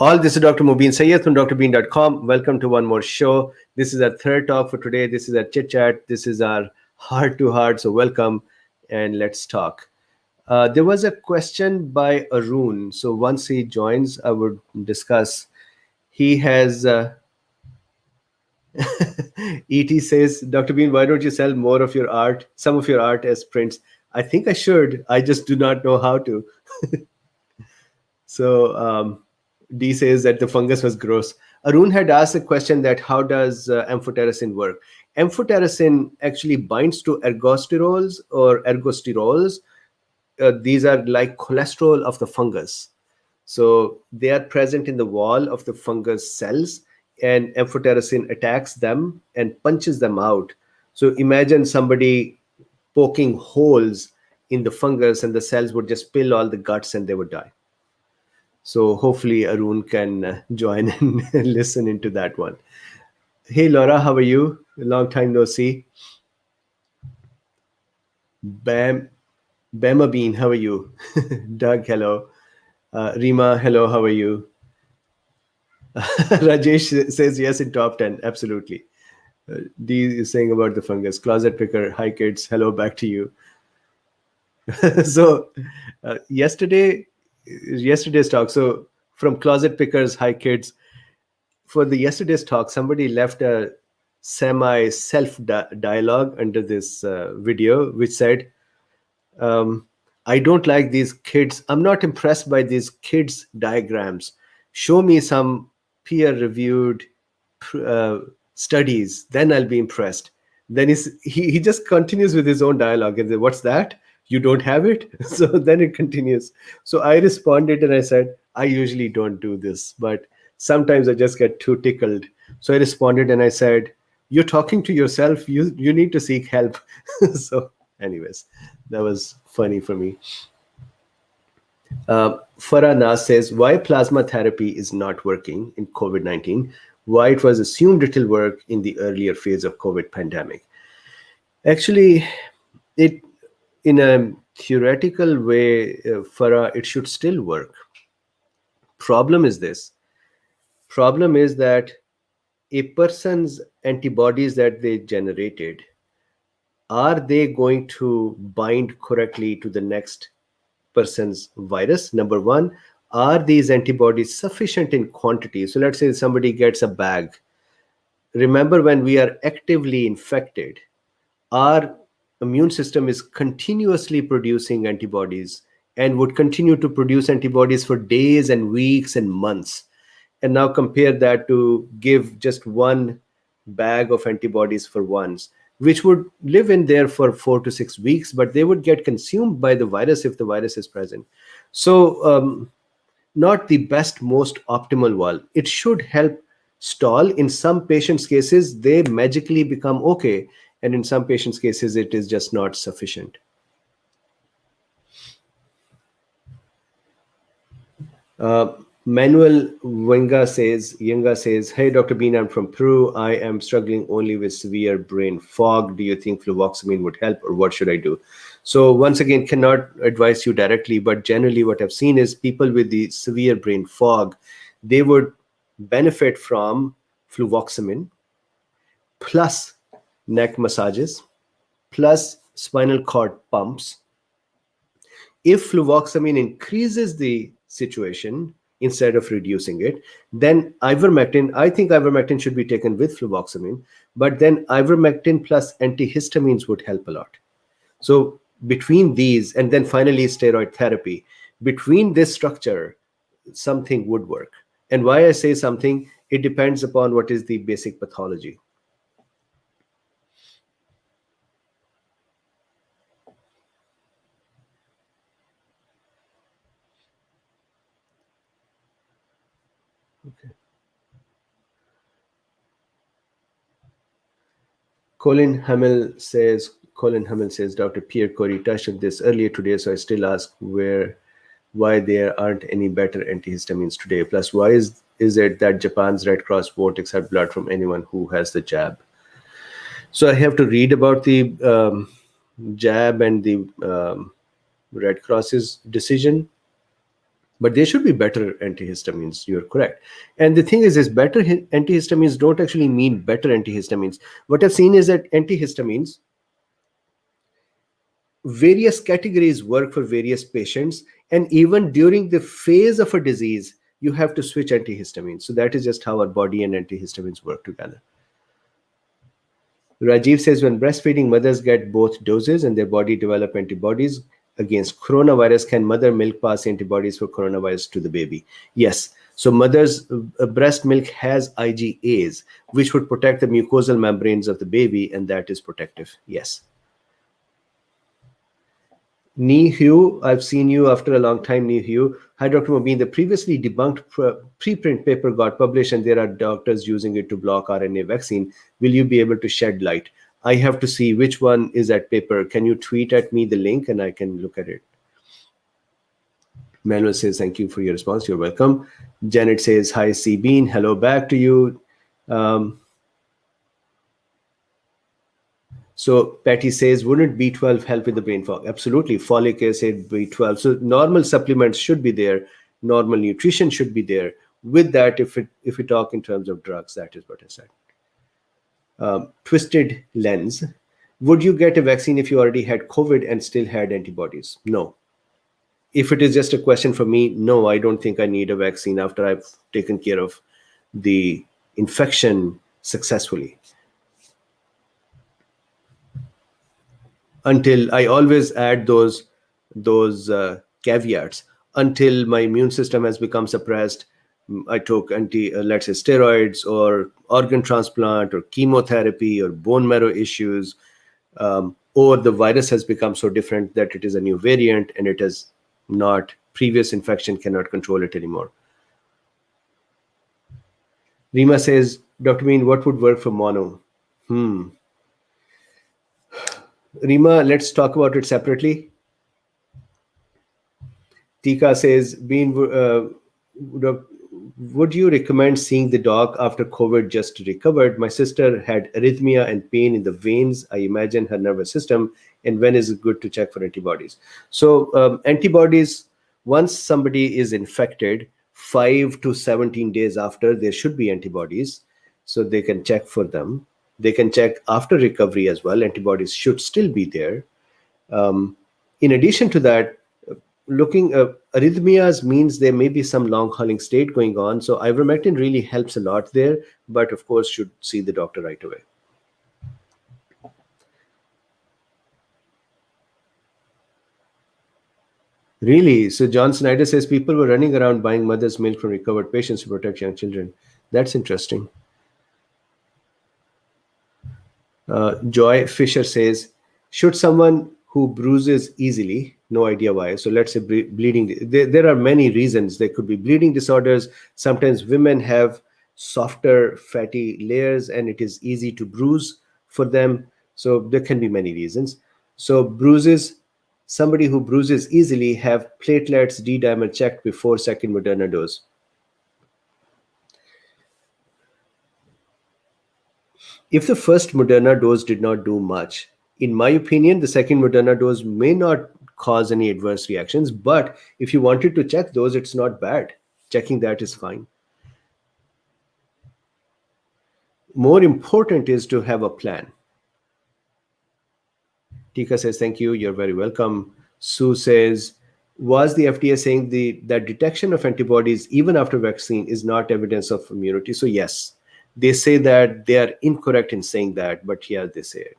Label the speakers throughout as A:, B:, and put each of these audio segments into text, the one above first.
A: All, this is Dr. Mubin Sayyed from DrBeen.com. Welcome to one more show. This is our third talk for today. This is our chit chat. This is our heart to heart. So welcome and let's talk. There was a question by Arun. So once he joins, I would discuss. He has, ET says, Dr. Bean, why don't you sell more of your art, some of your art as prints? I think I should. I just do not know how to. So, D says that the fungus was gross. Arun had asked a question that how does amphotericin work? Amphotericin actually binds to ergosterols or ergosterols. These are like cholesterol of the fungus. So they are present in the wall of the fungus cells, and amphotericin attacks them and punches them out. So imagine somebody poking holes in the fungus and the cells would just spill all the guts and they would die. So hopefully Arun can join and listen into that one. Hey, Laura, how are you? Long time no see. Bama Bean, how are you? Doug, hello. Rima, hello, how are you? Rajesh says yes in top 10, absolutely. D is saying about the fungus. Closet picker, hi kids, hello, back to you. So yesterday's talk, so from closet pickers, hi kids, for the yesterday's talk, somebody left a semi self dialogue under this video, which said, I don't like these kids. I'm not impressed by these kids' diagrams. Show me some peer-reviewed studies, then I'll be impressed. Then he just continues with his own dialogue and says, what's that? You don't have it? So then it continues. So I responded and I said, I usually don't do this, but sometimes I just get too tickled. So I responded and I said, you're talking to yourself. You need to seek help. So anyways, that was funny for me. Farha Naaz says, why plasma therapy is not working in COVID-19? Why it was assumed it will work in the earlier phase of COVID pandemic? Actually, in a theoretical way, Farha, it should still work. Problem is this. Problem is that a person's antibodies that they generated, are they going to bind correctly to the next person's virus? Number one, are these antibodies sufficient in quantity? So let's say somebody gets a bag. Remember, when we are actively infected, our immune system is continuously producing antibodies and would continue to produce antibodies for days and weeks and months. And now compare that to give just one bag of antibodies for once, which would live in there for 4 to 6 weeks, but they would get consumed by the virus if the virus is present. So not the best, most optimal one. It should help stall. In some patients' cases, they magically become okay. And in some patients' cases, it is just not sufficient. Manuel Ynga says, hey, Dr. Bean, I'm from Peru. I am struggling only with severe brain fog. Do you think fluvoxamine would help, or what should I do? So once again, cannot advise you directly, but generally what I've seen is people with the severe brain fog, they would benefit from fluvoxamine plus neck massages plus spinal cord pumps. If fluvoxamine increases the situation instead of reducing it, then ivermectin, I think ivermectin should be taken with fluvoxamine, but then ivermectin plus antihistamines would help a lot. So between these, and then finally steroid therapy, between this structure, something would work. And why I say something, it depends upon what is the basic pathology. Okay. Colin Hamel says, Dr. Pierre Corey touched on this earlier today, so I still ask why there aren't any better antihistamines today. Plus, why is it that Japan's Red Cross won't accept blood from anyone who has the jab? So I have to read about the jab and the Red Cross's decision. But there should be better antihistamines. You're correct. And the thing is better antihistamines don't actually mean better antihistamines. What I've seen is that antihistamines, various categories work for various patients. And even during the phase of a disease, you have to switch antihistamines. So that is just how our body and antihistamines work together. Rajiv says, when breastfeeding, mothers get both doses and their body develop antibodies against coronavirus. Can mother milk pass antibodies for coronavirus to the baby? Yes. So mother's breast milk has IgAs, which would protect the mucosal membranes of the baby, and that is protective. Yes. Ni Hu, I've seen you after a long time, Ni Hu. Hi, Dr. Mobeen. The previously debunked preprint paper got published, and there are doctors using it to block RNA vaccine. Will you be able to shed light? I have to see which one is that paper. Can you tweet at me the link and I can look at it? Manuel says, thank you for your response. You're welcome. Janet says, hi, C-Bean. Hello back to you. So Patty says, wouldn't B12 help with the brain fog? Absolutely. Folic acid, B12. So normal supplements should be there. Normal nutrition should be there. With that, if we talk in terms of drugs, that is what I said. Twisted Lens. Would you get a vaccine if you already had COVID and still had antibodies? No. If it is just a question for me, no, I don't think I need a vaccine after I've taken care of the infection successfully. Until I always add those caveats. Until my immune system has become suppressed, I took let's say steroids or organ transplant or chemotherapy or bone marrow issues, or the virus has become so different that it is a new variant and it is not, previous infection cannot control it anymore. Rima says, Dr. Bean, what would work for mono? Rima, let's talk about it separately. Tika says, Bean, would you recommend seeing the doc after COVID just recovered? My sister had arrhythmia and pain in the veins. I imagine her nervous system. And when is it good to check for antibodies? So antibodies, once somebody is infected, 5 to 17 days after, there should be antibodies. So they can check for them. They can check after recovery as well. Antibodies should still be there. In addition to that, looking arrhythmias means there may be some long hauling state going on. So ivermectin really helps a lot there, but of course should see the doctor right away. Really? So John Snyder says people were running around buying mother's milk from recovered patients to protect young children. That's interesting. Joy Fisher says, should someone who bruises easily, no idea why, so let's say bleeding, there are many reasons. There could be bleeding disorders. Sometimes women have softer fatty layers and it is easy to bruise for them. So there can be many reasons. So bruises, somebody who bruises easily have platelets D-dimer checked before second Moderna dose. If the first Moderna dose did not do much, in my opinion, the second Moderna dose may not cause any adverse reactions, but if you wanted to check those, it's not bad. Checking that is fine. More important is to have a plan. Tika says, thank you. You're very welcome. Sue says, was the FDA saying that detection of antibodies even after vaccine is not evidence of immunity? So yes, they say that. They are incorrect in saying that, but yeah, they say it.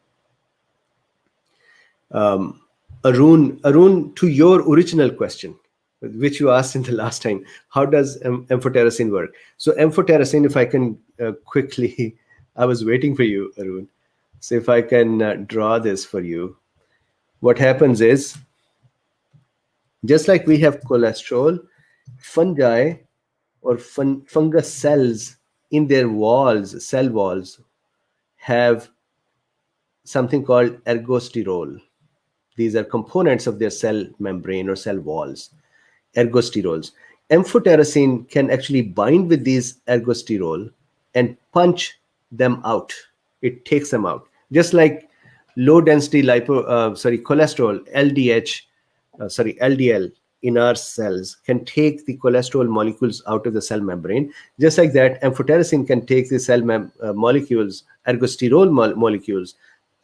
A: Arun, to your original question, which you asked in the last time, how does amphotericin work? So amphotericin, if I can quickly, I was waiting for you, Arun. So if I can draw this for you, what happens is, just like we have cholesterol, fungi or fungus cells in their walls, cell walls, have something called ergosterol. These are components of their cell membrane or cell walls, ergosterols. Amphotericin can actually bind with these ergosterol and punch them out. It takes them out. Just like low density cholesterol, LDL, in our cells can take the cholesterol molecules out of the cell membrane. Just like that, amphotericin can take the cell molecules, ergosterol molecules,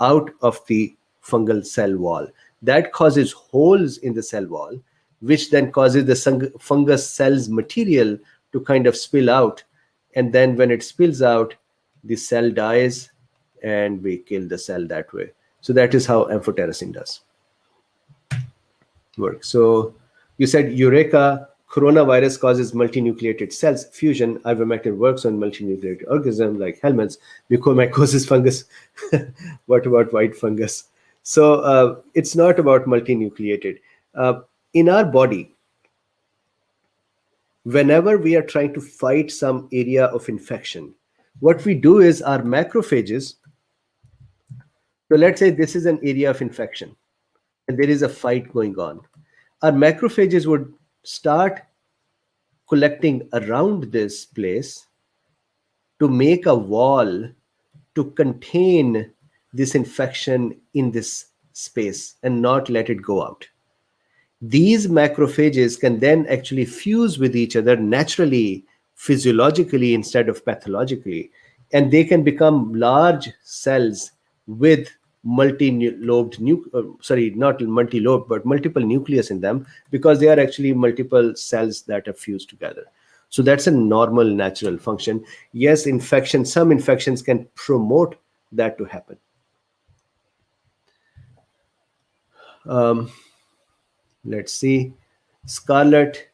A: out of the fungal cell wall. That causes holes in the cell wall, which then causes the fungus cells material to kind of spill out. And then when it spills out, the cell dies and we kill the cell that way. So that is how amphotericin does work. So you said Eureka, coronavirus causes multinucleated cells fusion. Ivermectin works on multinucleated organisms like helminths, mucormycosis fungus. What about white fungus? So it's not about multinucleated. In our body, whenever we are trying to fight some area of infection, what we do is our macrophages. So let's say this is an area of infection and there is a fight going on. Our macrophages would start collecting around this place to make a wall to contain this infection in this space and not let it go out. These macrophages can then actually fuse with each other naturally, physiologically, instead of pathologically, and they can become large cells with multi-lobed, not multi-lobed, but multiple nucleus in them, because they are actually multiple cells that are fused together. So that's a normal, natural function. Yes, some infections can promote that to happen. Let's see. Scarlett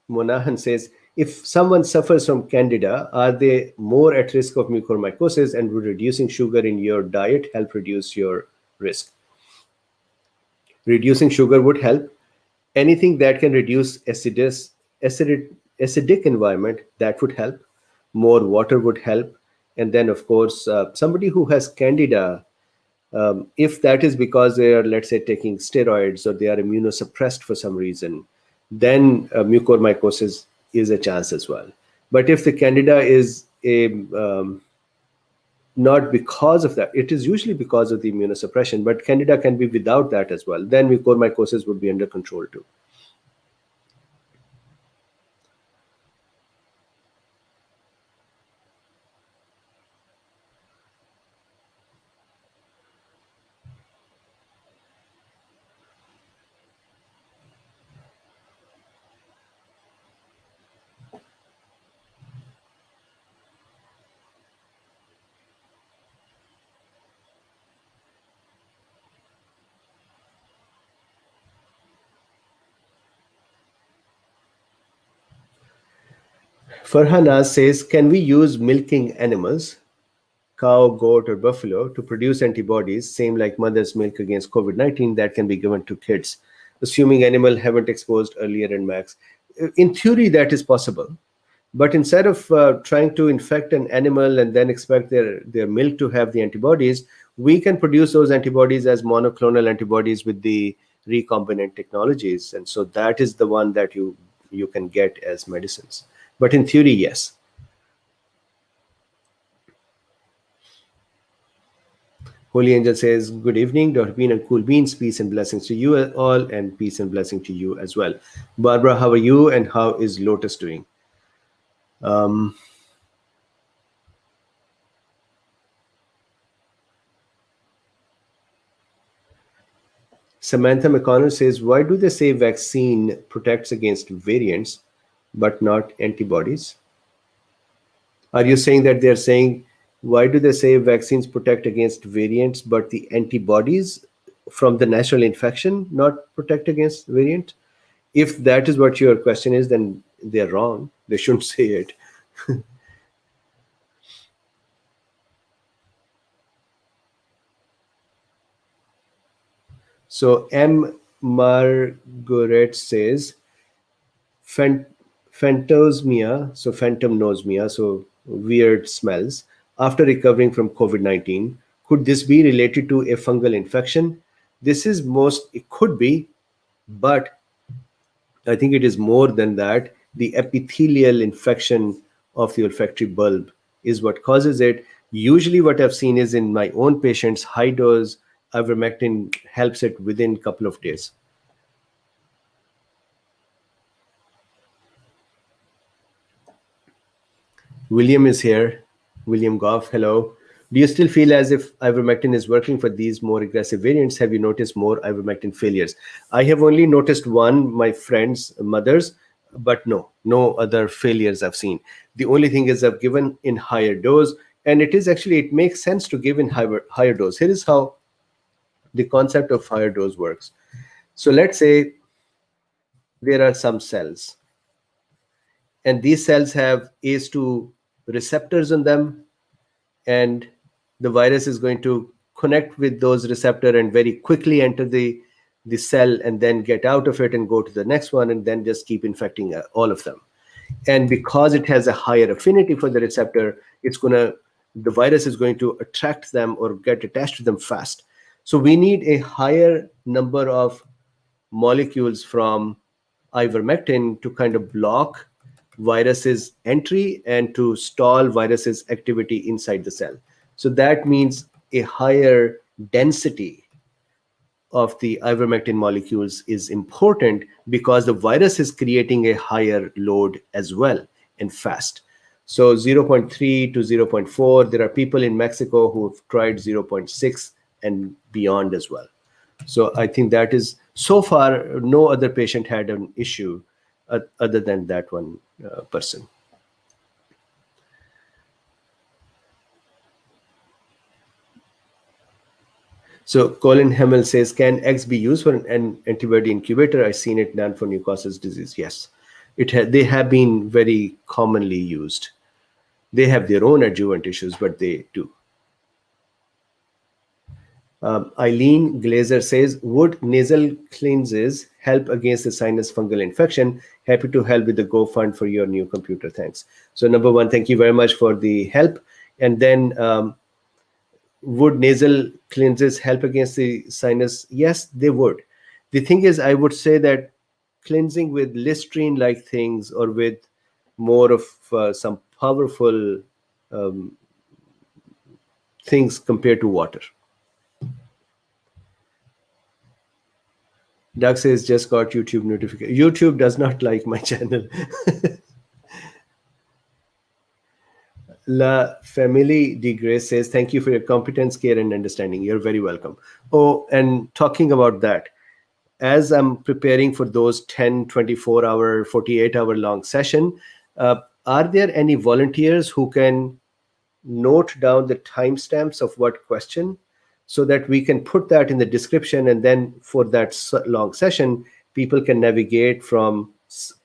A: Monahan says, if someone suffers from candida, are they more at risk of mucormycosis, and would reducing sugar in your diet help reduce your risk? Reducing sugar would help. Anything that can reduce acidic environment, that would help. More water would help. And then, of course, somebody who has candida, if that is because they are, let's say, taking steroids or they are immunosuppressed for some reason, then mucormycosis is a chance as well. But if the candida is not because of that, it is usually because of the immunosuppression, but candida can be without that as well, then mucormycosis would be under control too. Farha Naaz says, can we use milking animals, cow, goat, or buffalo, to produce antibodies, same like mother's milk against COVID-19, that can be given to kids, assuming animal haven't exposed earlier in max? In theory, that is possible. But instead of trying to infect an animal and then expect their milk to have the antibodies, we can produce those antibodies as monoclonal antibodies with the recombinant technologies. And so that is the one that you can get as medicines. But in theory, yes. Holy Angel says, good evening, DrBeen and Cool Beans. Peace and blessings to you all, and peace and blessing to you as well. Barbara, how are you, and how is Lotus doing? Samantha McConnell says, why do they say vaccine protects against variants but not antibodies? Are you saying that they're saying, why do they say vaccines protect against variants but the antibodies from the natural infection not protect against variant? If that is what your question is, then they're wrong. They shouldn't say it. So M. Margaret says, phantosmia, so phantomnosmia, so weird smells, after recovering from COVID-19. Could this be related to a fungal infection? It could be, but I think it is more than that. The epithelial infection of the olfactory bulb is what causes it. Usually what I've seen is in my own patients, high dose ivermectin helps it within a couple of days. William is here. William Goff, hello. Do you still feel as if ivermectin is working for these more aggressive variants? Have you noticed more ivermectin failures? I have only noticed one, my friend's mother's, but no other failures I've seen. The only thing is I've given in higher dose, and it makes sense to give in higher dose. Here is how the concept of higher dose works. So let's say there are some cells, and these cells have ACE2 receptors on them, and the virus is going to connect with those receptor and very quickly enter the cell and then get out of it and go to the next one and then just keep infecting all of them. And because it has a higher affinity for the receptor, the virus is going to attract them or get attached to them fast. So we need a higher number of molecules from ivermectin to kind of block viruses entry and to stall viruses activity inside the cell. So that means a higher density of the ivermectin molecules is important because the virus is creating a higher load as well and fast. So 0.3 to 0.4, there are people in Mexico who have tried 0.6 and beyond as well. So I think that is, so far, no other patient had an issue other than that one person. So Colin Hemmel says, can eggs be used for an antibody incubator? I've seen it done for Mucormycosis disease. Yes, they have been very commonly used. They have their own adjuvant issues, but they do. Eileen Glazer says, would nasal cleanses help against the sinus fungal infection? Happy to help with the GoFund for your new computer. Thanks. So number one, thank you very much for the help. And then would nasal cleanses help against the sinus? Yes, they would. The thing is, I would say that cleansing with Listerine-like things or with more of some powerful things compared to water. Doug says, just got YouTube notification. YouTube does not like my channel. La Famille de Grace says, thank you for your competence, care, and understanding. You're very welcome. Oh, and talking about that, as I'm preparing for those 10, 24-hour, 48-hour long session, are there any volunteers who can note down the timestamps of what question so that we can put that in the description, and then for that long session, people can navigate from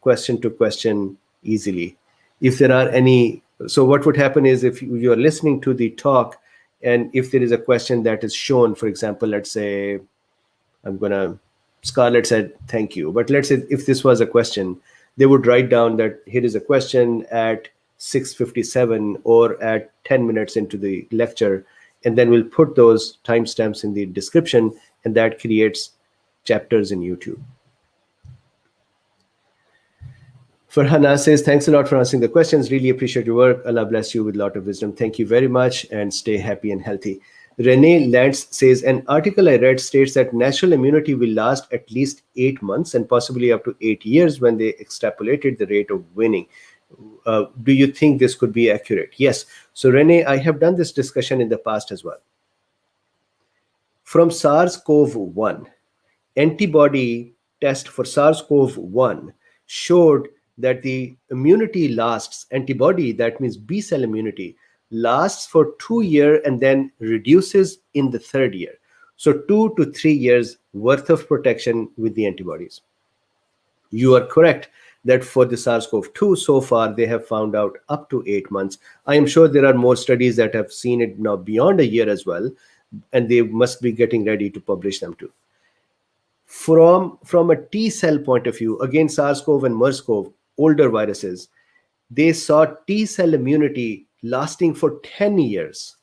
A: question to question easily. If there are any, so what would happen is if you're listening to the talk and if there is a question that is shown, for example, let's say, Scarlett said, thank you. But let's say if this was a question, they would write down that here is a question at 6:57 or at 10 minutes into the lecture, and then we'll put those timestamps in the description, and that creates chapters in YouTube. Farha Naaz says, thanks a lot for answering the questions. Really appreciate your work. Allah bless you with a lot of wisdom. Thank you very much, and stay happy and healthy. Renee Lantz says, an article I read states that natural immunity will last at least 8 months and possibly up to 8 years when they extrapolated the rate of waning. Do you think this could be accurate? Yes. So Renee, I have done this discussion in the past as well. From SARS-CoV-1, antibody test for SARS-CoV-1 showed that the immunity lasts, antibody, that means B cell immunity, lasts for 2 years and then reduces in the 3rd year. So 2 to 3 years worth of protection with the antibodies. You are correct that for the SARS-CoV-2, so far, they have found out up to 8 months. I am sure there are more studies that have seen it now beyond a year as well, and they must be getting ready to publish them too. From a T cell point of view, again, SARS-CoV and MERS-CoV, older viruses, they saw T cell immunity lasting for 10 years.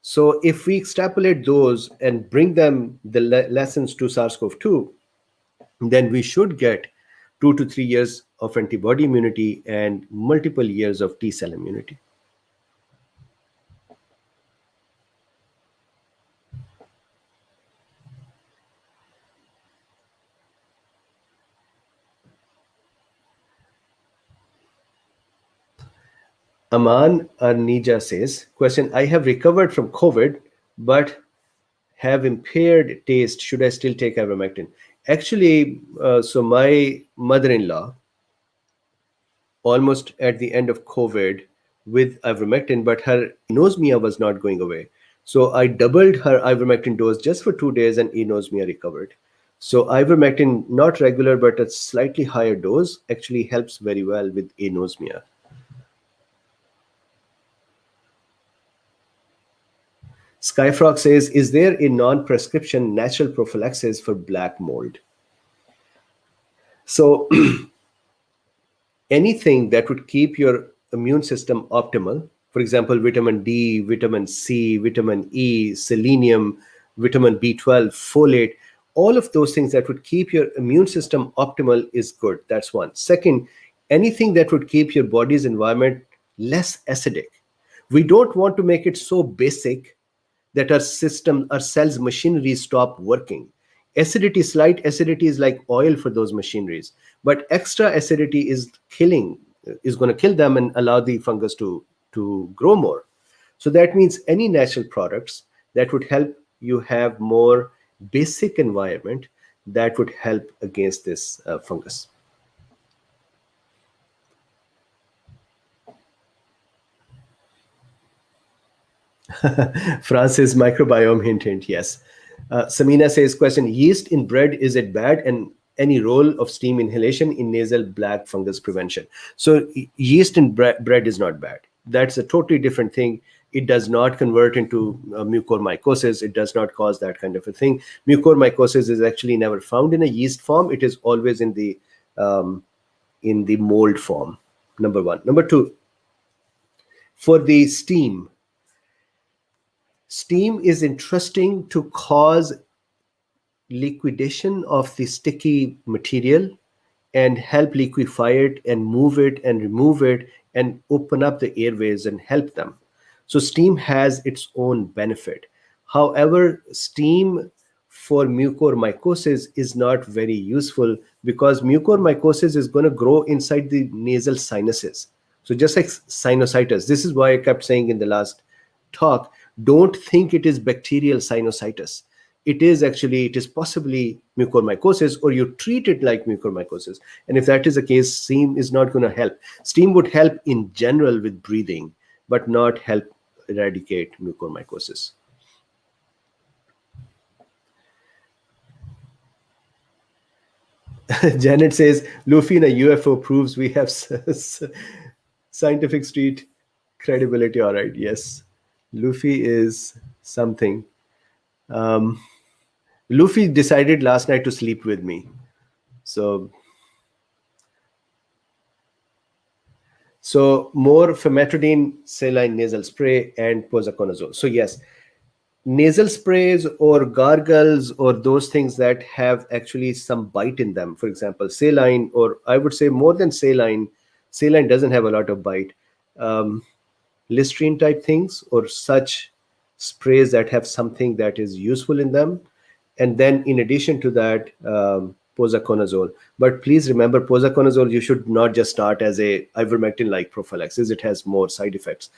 A: So if we extrapolate those and bring them the lessons to SARS-CoV-2, then we should get 2 to 3 years of antibody immunity and multiple years of T cell immunity. Aman Arnija says, question, I have recovered from COVID, but have impaired taste. Should I still take ivermectin? Actually, so my mother-in-law, almost at the end of COVID with ivermectin, but her anosmia was not going away. So I doubled her ivermectin dose just for 2 days and anosmia recovered. So ivermectin, not regular, but a slightly higher dose, actually helps very well with anosmia. Skyfrog says, is there a non-prescription natural prophylaxis for black mold? So anything that would keep your immune system optimal, for example, vitamin D, vitamin C, vitamin E, selenium, vitamin B12, folate, all of those things that would keep your immune system optimal is good. That's one. Second, anything that would keep your body's environment less acidic. We don't want to make it so basic that our system, our cells machinery stop working. Acidity, slight acidity is like oil for those machineries, but extra acidity is going to kill them and allow the fungus to grow more. So that means any natural products that would help you have more basic environment that would help against this fungus. Francis microbiome hint hint, yes. Sameena says, question, yeast in bread, is it bad? And any role of steam inhalation in nasal black fungus prevention? So yeast in bread is not bad. That's a totally different thing. It does not convert into mucormycosis. It does not cause that kind of a thing. Mucormycosis is actually never found in a yeast form. It is always um, in the mold form. Number one. Number two, for the steam is interesting to cause liquidation of the sticky material and help liquefy it and move it and remove it and open up the airways and help them. So steam has its own benefit. However, steam for mucormycosis is not very useful because mucormycosis is going to grow inside the nasal sinuses. So just like sinusitis, this is why I kept saying in the last talk, don't think it is bacterial sinusitis. It is possibly mucormycosis, or you treat it like mucormycosis. And if that is the case, steam is not going to help. Steam would help in general with breathing, but not help eradicate mucormycosis. Janet says, Luffy in a UFO proves we have scientific street credibility. All right, yes. Luffy is something. Um, Luffy decided last night to sleep with me. So more famotidine saline nasal spray and posaconazole. So yes, nasal sprays or gargles or those things that have actually some bite in them, for example saline, or I would say more than saline doesn't have a lot of bite, um, listerine type things or such sprays that have something that is useful in them. And then in addition to that, posaconazole. But please remember, posaconazole you should not just start as a ivermectin like prophylaxis. It has more side effects.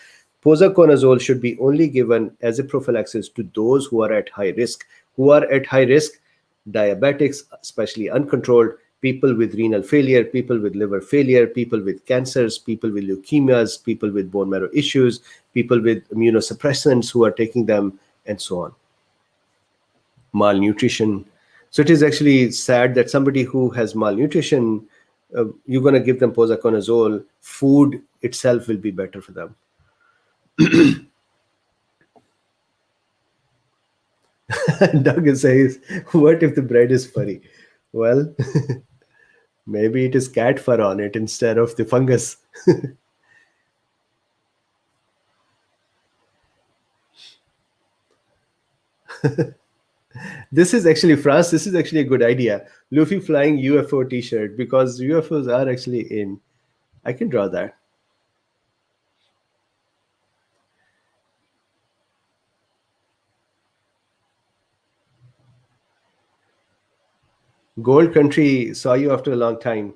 A: Posaconazole should be only given as a prophylaxis to those who are at high risk. Who are at high risk? Diabetics, especially uncontrolled, people with renal failure, people with liver failure, people with cancers, people with leukemias, people with bone marrow issues, people with immunosuppressants who are taking them, and so on. Malnutrition. So it is actually sad that somebody who has malnutrition, you're going to give them posaconazole. Food itself will be better for them. Doug says, what if the bread is furry? Well, maybe it is cat fur on it instead of the fungus. This is actually, France, this is actually a good idea. Luffy flying UFO t-shirt, because UFOs are actually in. I can draw that. Gold Country saw you after a long time.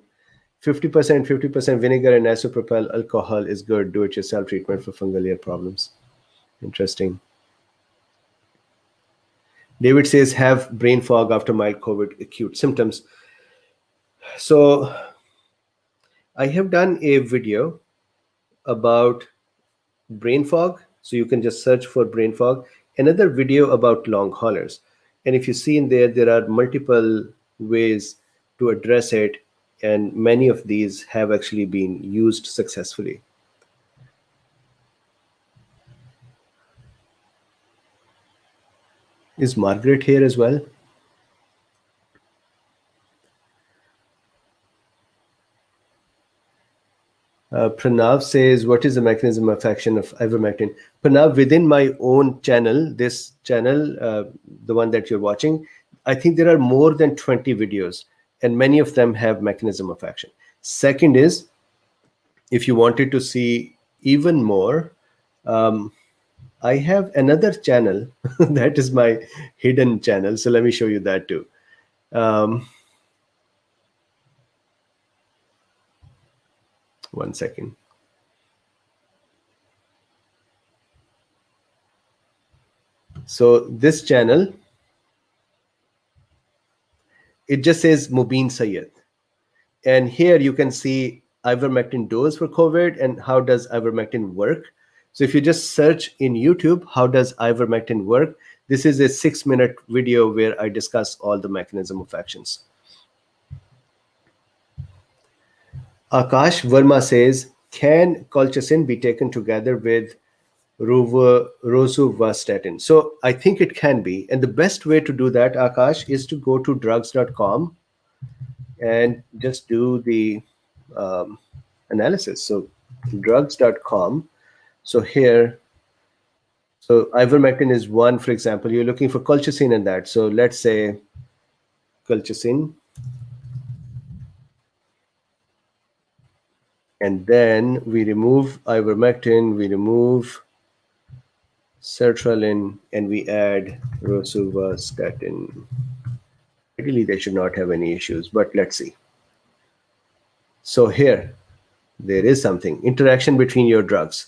A: 50%, 50% vinegar and isopropyl alcohol is good. Do-it-yourself treatment for fungal ear problems. Interesting. David says, have brain fog after mild COVID acute symptoms. So I have done a video about brain fog. So you can just search for brain fog. Another video about long haulers. And if you see in there, there are multiple ways to address it. And many of these have actually been used successfully. Is Margaret here as well? Pranav says, what is the mechanism of action of ivermectin? Pranav, within my own channel, this channel, the one that you're watching, I think there are more than 20 videos, and many of them have mechanism of action. Second is, if you wanted to see even more, I have another channel that is my hidden channel. So let me show you that too. One second. So this channel, it just says Mubin Sayyed. And here you can see ivermectin dose for COVID and how does ivermectin work. So if you just search in YouTube, how does ivermectin work? This is a 6-minute video where I discuss all the mechanism of actions. Akash Verma says, can colchicine be taken together with rosuvastatin? So I think it can be. And the best way to do that, Akash, is to go to drugs.com and just do the analysis. So drugs.com. So here, so ivermectin is one, for example, you're looking for colchicine in that. So let's say colchicine. And then we remove ivermectin, we remove sertraline, and we add rosuvastatin. Ideally, they should not have any issues, but let's see. So here, there is something. Interaction between your drugs.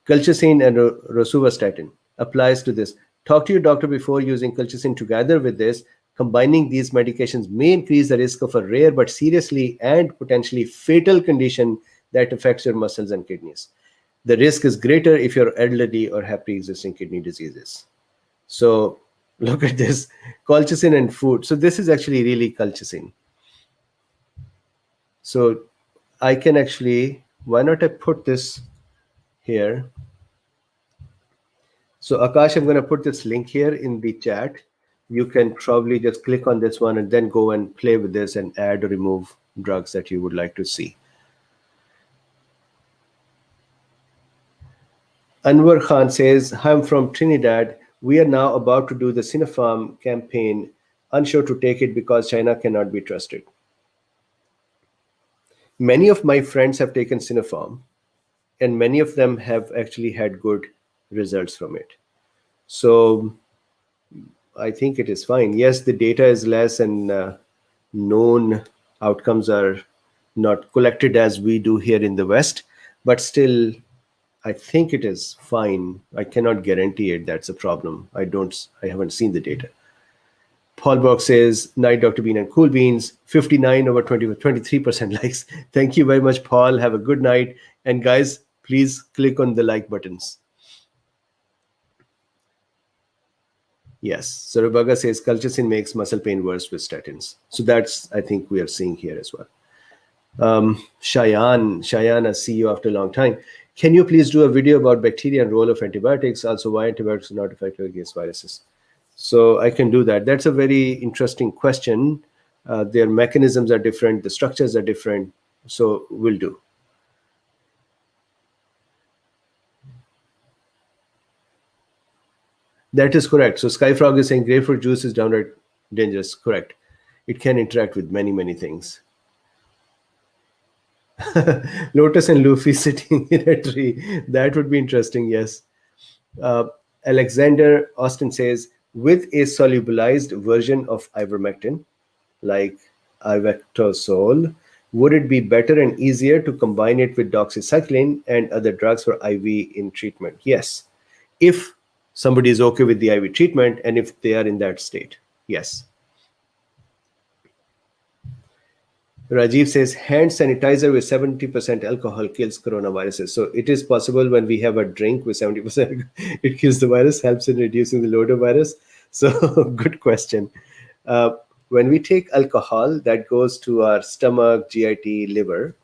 A: Colchicine and rosuvastatin applies to this. Talk to your doctor before using colchicine together with this. Combining these medications may increase the risk of a rare but seriously and potentially fatal condition that affects your muscles and kidneys. The risk is greater if you're elderly or have pre-existing kidney diseases. So look at this, colchicine and food. So this is actually really colchicine. So I can actually, why not I put this here? So Akash, I'm going to put this link here in the chat. You can probably just click on this one and then go and play with this and add or remove drugs that you would like to see. Anwar Khan says, I'm from Trinidad. We are now about to do the Sinopharm campaign, unsure to take it because China cannot be trusted. Many of my friends have taken Sinopharm, and many of them have actually had good results from it. So I think it is fine. Yes, the data is less and known outcomes are not collected as we do here in the West, but still, I think it is fine. I cannot guarantee it. That's a problem. I haven't seen the data. Paul Brock says, night, Dr. Bean and Cool Beans, 59 over 23% likes. Thank you very much, Paul. Have a good night. And guys, please click on the like buttons. Yes. So Rubaga says, colchicine makes muscle pain worse with statins. So that's, I think we are seeing here as well. Cheyenne, I see you after a long time. Can you please do a video about bacteria and role of antibiotics? Also, why antibiotics are not effective against viruses? So I can do that. That's a very interesting question. Their mechanisms are different. The structures are different. So we'll do. That is correct. So Skyfrog is saying grapefruit juice is downright dangerous. Correct. It can interact with many, many things. Lotus and Luffy sitting in a tree. That would be interesting, yes. Alexander Austin says, with a solubilized version of ivermectin, like ivectosol, Would it be better and easier to combine it with doxycycline and other drugs for IV in treatment? Yes. If somebody is okay with the IV treatment and if they are in that state, yes. Rajiv says hand sanitizer with 70% alcohol kills coronaviruses. So it is possible when we have a drink with 70%, it kills the virus, helps in reducing the load of virus. So good question. When we take alcohol, that goes to our stomach, GIT, liver.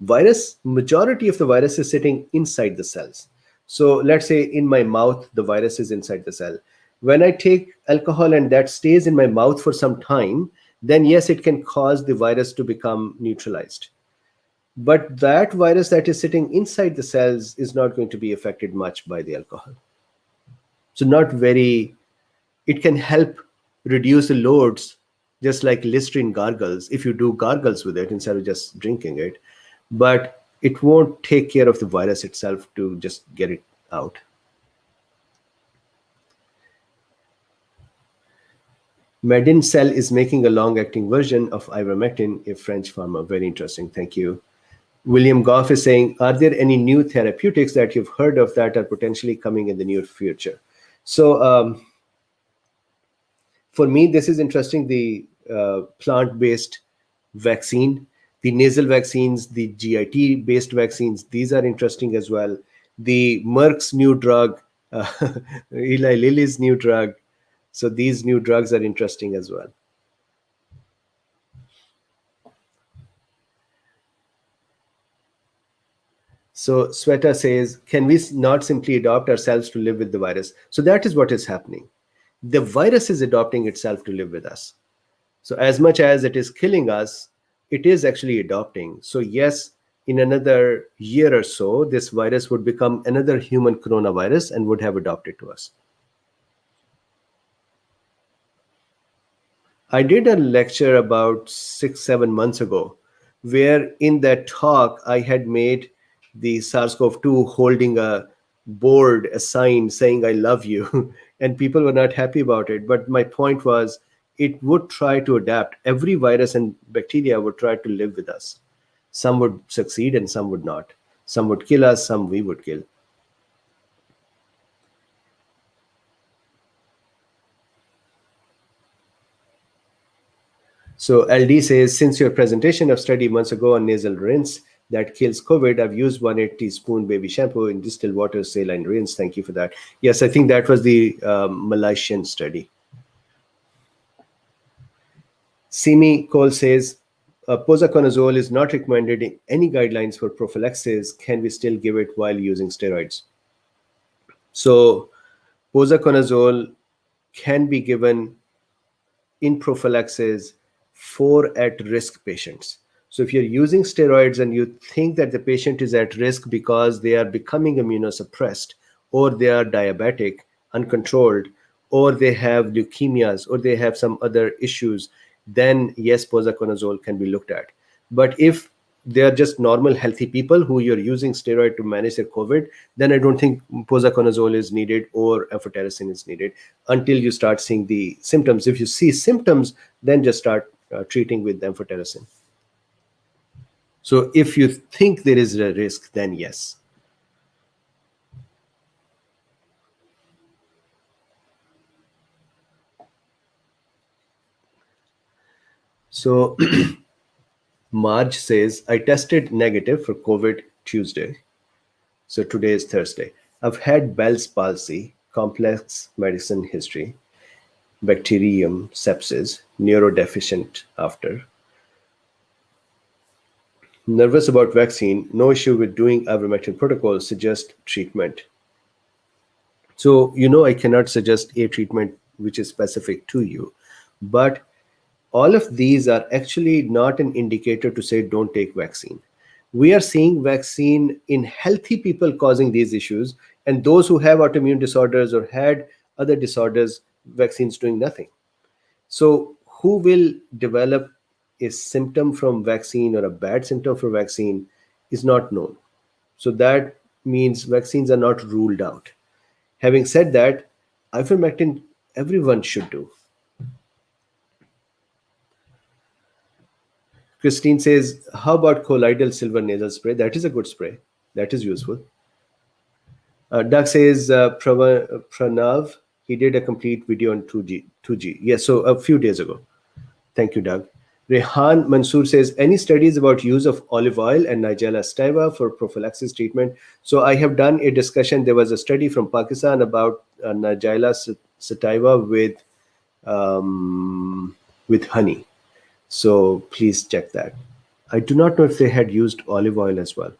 A: Majority of the virus is sitting inside the cells. So let's say in my mouth, the virus is inside the cell. When I take alcohol and that stays in my mouth for some time, then yes, it can cause the virus to become neutralized. But that virus that is sitting inside the cells is not going to be affected much by the alcohol. So it can help reduce the loads, just like Listerine gargles, if you do gargles with it instead of just drinking it. But it won't take care of the virus itself to just get it out. Medincell is making a long-acting version of ivermectin, a French pharma. Very interesting. Thank you. William Goff is saying, are there any new therapeutics that you've heard of that are potentially coming in the near future? So for me, this is interesting. The plant-based vaccine, the nasal vaccines, the GIT-based vaccines, these are interesting as well. The Merck's new drug, Eli Lilly's new drug. So these new drugs are interesting as well. So Sweta says, can we not simply adopt ourselves to live with the virus? So that is what is happening. The virus is adopting itself to live with us. So as much as it is killing us, it is actually adopting. So yes, in another year or so, this virus would become another human coronavirus and would have adopted to us. I did a lecture about 6-7 months ago, where in that talk, I had made the SARS-CoV-2 holding a board, a sign saying, I love you. And people were not happy about it. But my point was, it would try to adapt. Every virus and bacteria would try to live with us. Some would succeed and some would not. Some would kill us, some we would kill. So LD says, since your presentation of study months ago on nasal rinse that kills COVID, I've used 1/8 teaspoon baby shampoo in distilled water, saline rinse. Thank you for that. Yes, I think that was the Malaysian study. Simi Cole says, posaconazole is not recommended in any guidelines for prophylaxis. Can we still give it while using steroids? So posaconazole can be given in prophylaxis for at-risk patients. So if you're using steroids and you think that the patient is at risk because they are becoming immunosuppressed, or they are diabetic, uncontrolled, or they have leukemias, or they have some other issues, then yes, posaconazole can be looked at. But if they are just normal healthy people who you're using steroid to manage their COVID, then I don't think posaconazole is needed or amphotericin is needed until you start seeing the symptoms. If you see symptoms, then just start treating with amphotericin. So if you think there is a risk, then yes. So Marge says, I tested negative for COVID Tuesday. So today is Thursday. I've had Bell's palsy, complex medicine history, bacterium, sepsis, neurodeficient after. Nervous about vaccine, no issue with doing ivermectin protocol, suggest treatment. So, I cannot suggest a treatment which is specific to you, but all of these are actually not an indicator to say don't take vaccine. We are seeing vaccine in healthy people causing these issues, and those who have autoimmune disorders or had other disorders, vaccines doing nothing. So who will develop a symptom from vaccine or a bad symptom for vaccine is not known. So that means vaccines are not ruled out. Having said that, ivermectin everyone should do. Christine says, how about colloidal silver nasal spray? That is a good spray. That is useful. Doug says, Pranav, he did a complete video on 2G. 2G. Yes, so a few days ago. Thank you, Doug. Rehan Mansoor says, any studies about use of olive oil and Nigella sativa for prophylaxis treatment? So I have done a discussion. There was a study from Pakistan about Nigella sativa with honey. So please check that. I do not know if they had used olive oil as well.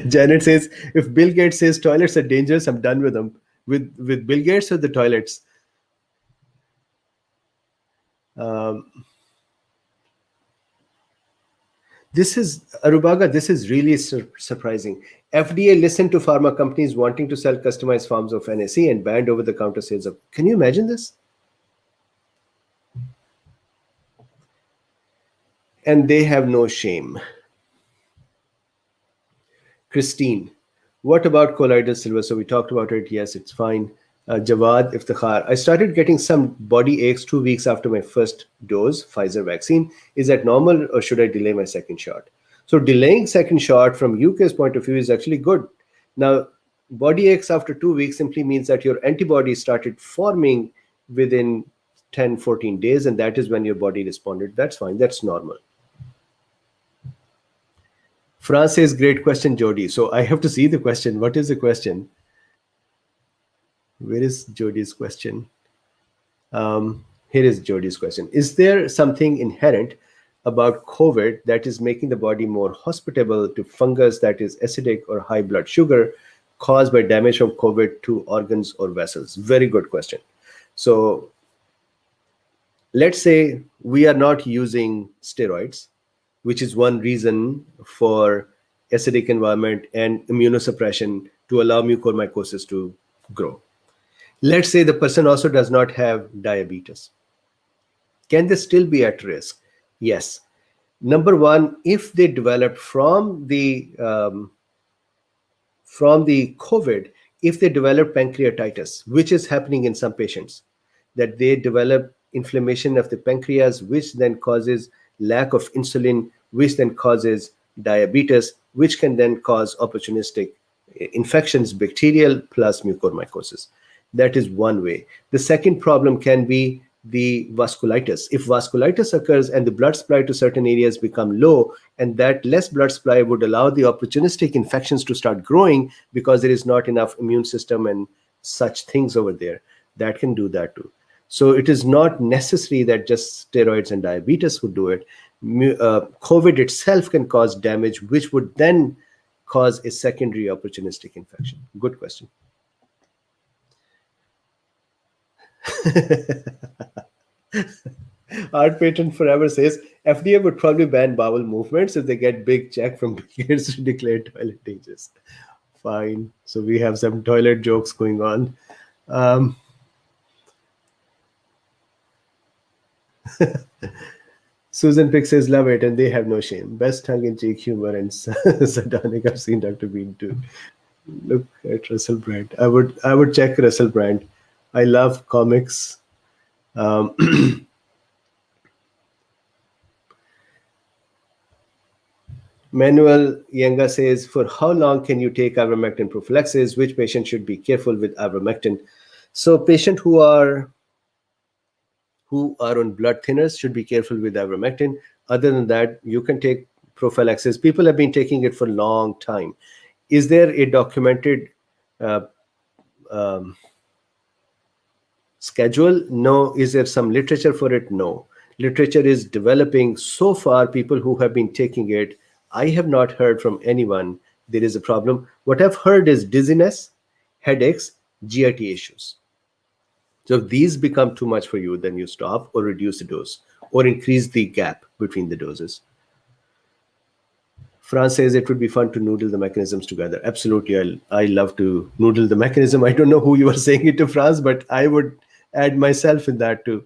A: Janet says, if Bill Gates says toilets are dangerous, I'm done with them. With Bill Gates or the toilets? This is, Arubaga, this is really surprising. FDA listened to pharma companies wanting to sell customized forms of NAC and banned over-the-counter sales of. Can you imagine this? And they have no shame. Christine, what about colloidal silver? So we talked about it. Yes, it's fine. Jawad Iftikhar, I started getting some body aches 2 weeks after my first dose, Pfizer vaccine. Is that normal or should I delay my second shot? So delaying second shot from UK's point of view is actually good. Now, body aches after 2 weeks simply means that your antibodies started forming within 10, 14 days, and that is when your body responded. That's fine. That's normal. France says, great question, Jodi. So I have to see the question. What is the question? Where is Jodi's question? Here is Jodi's question. Is there something inherent about COVID that is making the body more hospitable to fungus that is acidic or high blood sugar caused by damage from COVID to organs or vessels? Very good question. So let's say we are not using steroids, which is one reason for acidic environment and immunosuppression to allow mucormycosis to grow. Let's say the person also does not have diabetes. Can they still be at risk? Yes. Number one, if they develop from the COVID, if they develop pancreatitis, which is happening in some patients, that they develop inflammation of the pancreas, which then causes lack of insulin, which then causes diabetes, which can then cause opportunistic infections, bacterial plus mucormycosis. That is one way. The second problem can be the vasculitis. If vasculitis occurs and the blood supply to certain areas become low, and that less blood supply would allow the opportunistic infections to start growing because there is not enough immune system and such things over there, that can do that too. So it is not necessary that just steroids and diabetes would do it. COVID itself can cause damage, which would then cause a secondary opportunistic infection. Good question. Art Patent Forever says, FDA would probably ban bowel movements if they get big check from Bill Gates to declare toilet dangerous. Fine. So we have some toilet jokes going on. Susan Pick says, love it, and they have no shame. Best tongue-in-cheek humor and sardonic. I've seen DrBeen too. Look at Russell Brand. I would check Russell Brand. I love comics. Manuel Ynga says, for how long can you take ivermectin prophylaxis? Which patient should be careful with ivermectin? So patients who are on blood thinners should be careful with ivermectin. Other than that, you can take prophylaxis. People have been taking it for a long time. Is there a documented schedule? No. Is there some literature for it? No. Literature is developing. So far, people who have been taking it, I have not heard from anyone there is a problem. What I've heard is dizziness, headaches, GIT issues. So if these become too much for you, then you stop or reduce the dose or increase the gap between the doses. France says it would be fun to noodle the mechanisms together. Absolutely. I love to noodle the mechanism. I don't know who you are saying it to, France, but I would add myself in that too.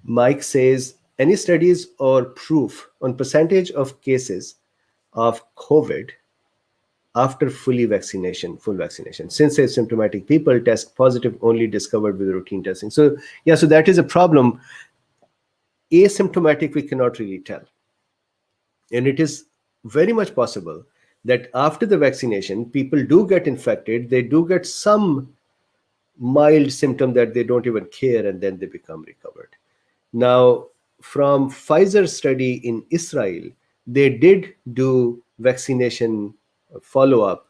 A: Mike says, any studies or proof on percentage of cases of COVID after full vaccination. Since asymptomatic people test positive only discovered with routine testing. So yeah, so that is a problem. Asymptomatic, we cannot really tell. And it is very much possible that after the vaccination, people do get infected, they do get some mild symptom that they don't even care, and then they become recovered. Now, from Pfizer's study in Israel, they did do vaccination follow-up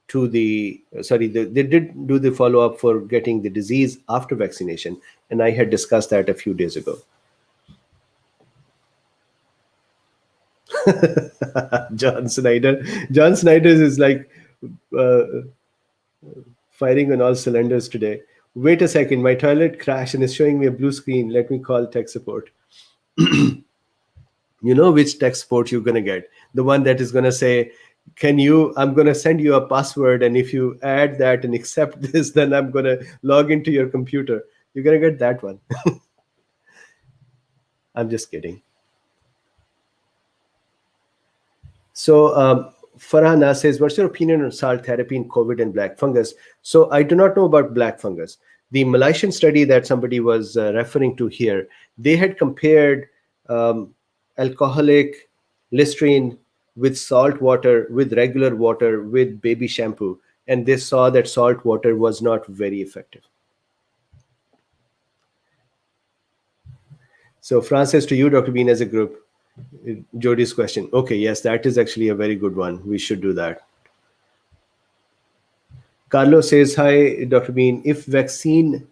A: to they did do the follow-up for getting the disease after vaccination, and I had discussed that a few days ago. John Snyder is like firing on all cylinders today. Wait a second, my toilet crashed and is showing me a blue screen. Let me call tech support. You know which tech support you're going to get. The one that is going to say, I'm going to send you a password, and if you add that and accept this, then I'm going to log into your computer. You're going to get that one. I'm just kidding. So Farha Naaz says, what's your opinion on salt therapy in COVID and black fungus? So I do not know about black fungus. The Malaysian study that somebody was referring to here, they had compared alcoholic Listerine with salt water, with regular water, with baby shampoo, and they saw that salt water was not very effective. So Francis, to you, Dr. Bean, as a group, Jodi's question. Okay, yes, that is actually a very good one. We should do that. Carlos says, hi, Dr. Bean. If vaccine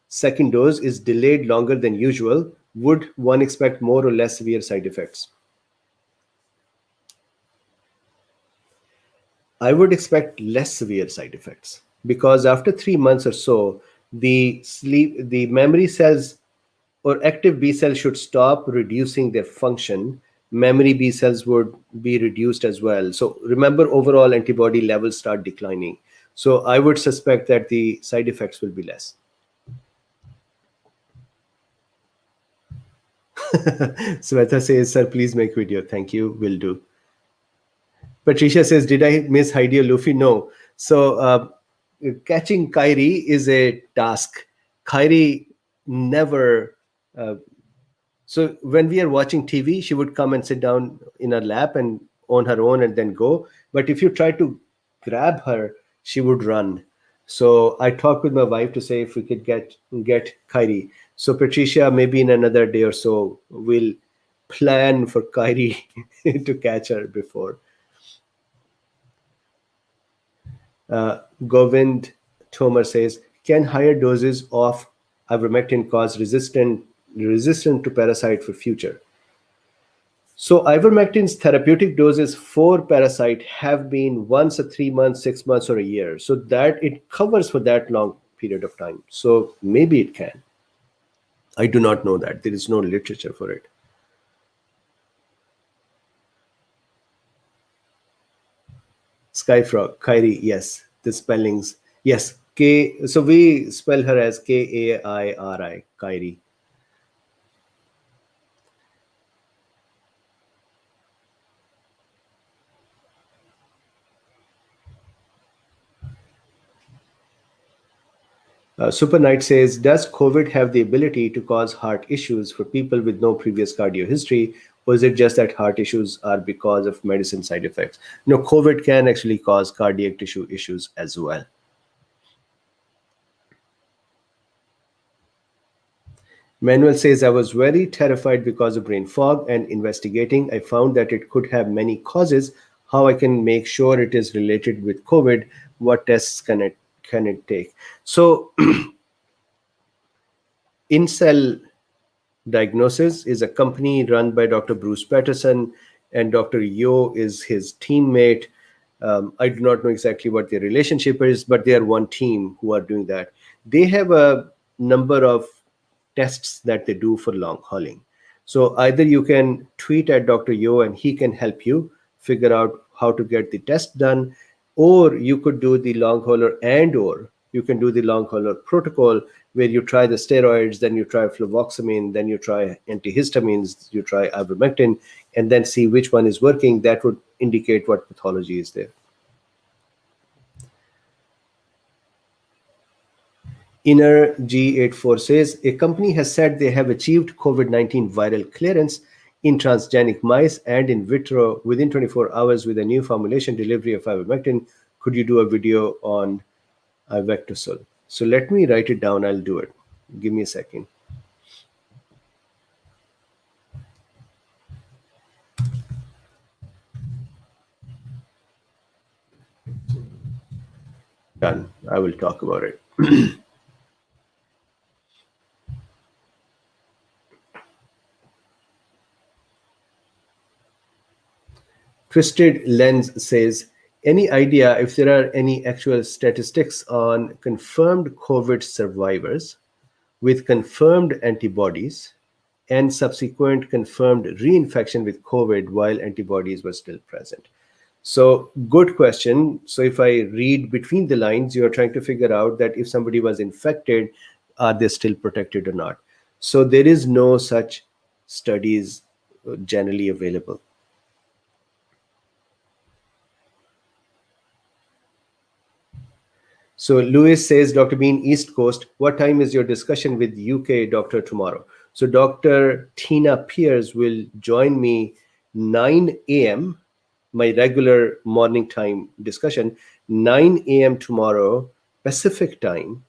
A: second dose is delayed longer than usual, would one expect more or less severe side effects? I would expect less severe side effects, because after 3 months or so, the memory cells or active B cells should stop reducing their function. Memory B cells would be reduced as well. So remember, overall antibody levels start declining. So I would suspect that the side effects will be less. Sweta says, sir, please make video. Thank you, will do. Patricia says, did I miss Heidi or Luffy? No. So catching Kyrie is a task. Kyrie never... so when we are watching TV, she would come and sit down in her lap and on her own and then go. But if you try to grab her, she would run. So I talked with my wife to say if we could get Kyrie. So Patricia, maybe in another day or so, we'll plan for Kyrie to catch her before. Govind Tomar says, can higher doses of ivermectin cause resistant to parasite for future? So ivermectin's therapeutic doses for parasite have been once a 3 months, 6 months, or a year. So that it covers for that long period of time. So maybe it can. I do not know that. There is no literature for it. Skyfrog, Kyrie, yes. The spellings, yes. K. So we spell her as Kairi, Kyrie. SuperKnight says, does COVID have the ability to cause heart issues for people with no previous cardio history, or is it just that heart issues are because of medicine side effects? No, COVID can actually cause cardiac tissue issues as well. Manuel says, I was very terrified because of brain fog, and investigating, I found that it could have many causes. How I can make sure it is related with COVID? What tests can it take? So InCell Diagnosis is a company run by Dr. Bruce Patterson, and Dr. Yo is his teammate. I do not know exactly what their relationship is, but they are one team who are doing that. They have a number of tests that they do for long hauling. So either you can tweet at Dr. Yo and he can help you figure out how to get the test done, or you could do the long hauler, or you can do the long hauler protocol where you try the steroids, then you try fluvoxamine, then you try antihistamines, you try ivermectin, and then see which one is working. That would indicate what pathology is there. Inner G84 says, a company has said they have achieved COVID-19 viral clearance in transgenic mice and in vitro within 24 hours with a new formulation delivery of ivermectin. Could you do a video on ivectosol? So let me write it down. I'll do it. Give me a second. Done. I will talk about it. Twisted Lens says, any idea if there are any actual statistics on confirmed COVID survivors with confirmed antibodies and subsequent confirmed reinfection with COVID while antibodies were still present? So good question. So if I read between the lines, you're trying to figure out that if somebody was infected, are they still protected or not? So there is no such studies generally available. So Lewis says, Dr. Bean, East Coast, what time is your discussion with UK doctor tomorrow? So Dr. Tina Pierce will join me 9 a.m., my regular morning time discussion, 9 a.m. tomorrow, Pacific time,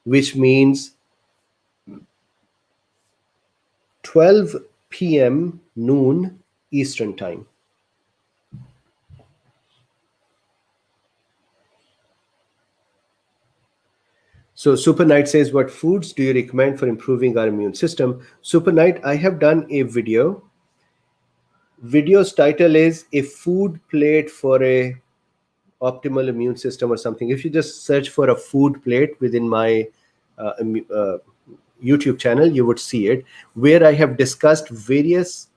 A: which means 12 p.m. noon Eastern time. So SuperKnight says, what foods do you recommend for improving our immune system? SuperKnight, I have done a video. Video's title is A Food Plate for a Optimal Immune System or something. If you just search for a food plate within my YouTube channel, you would see it, where I have discussed various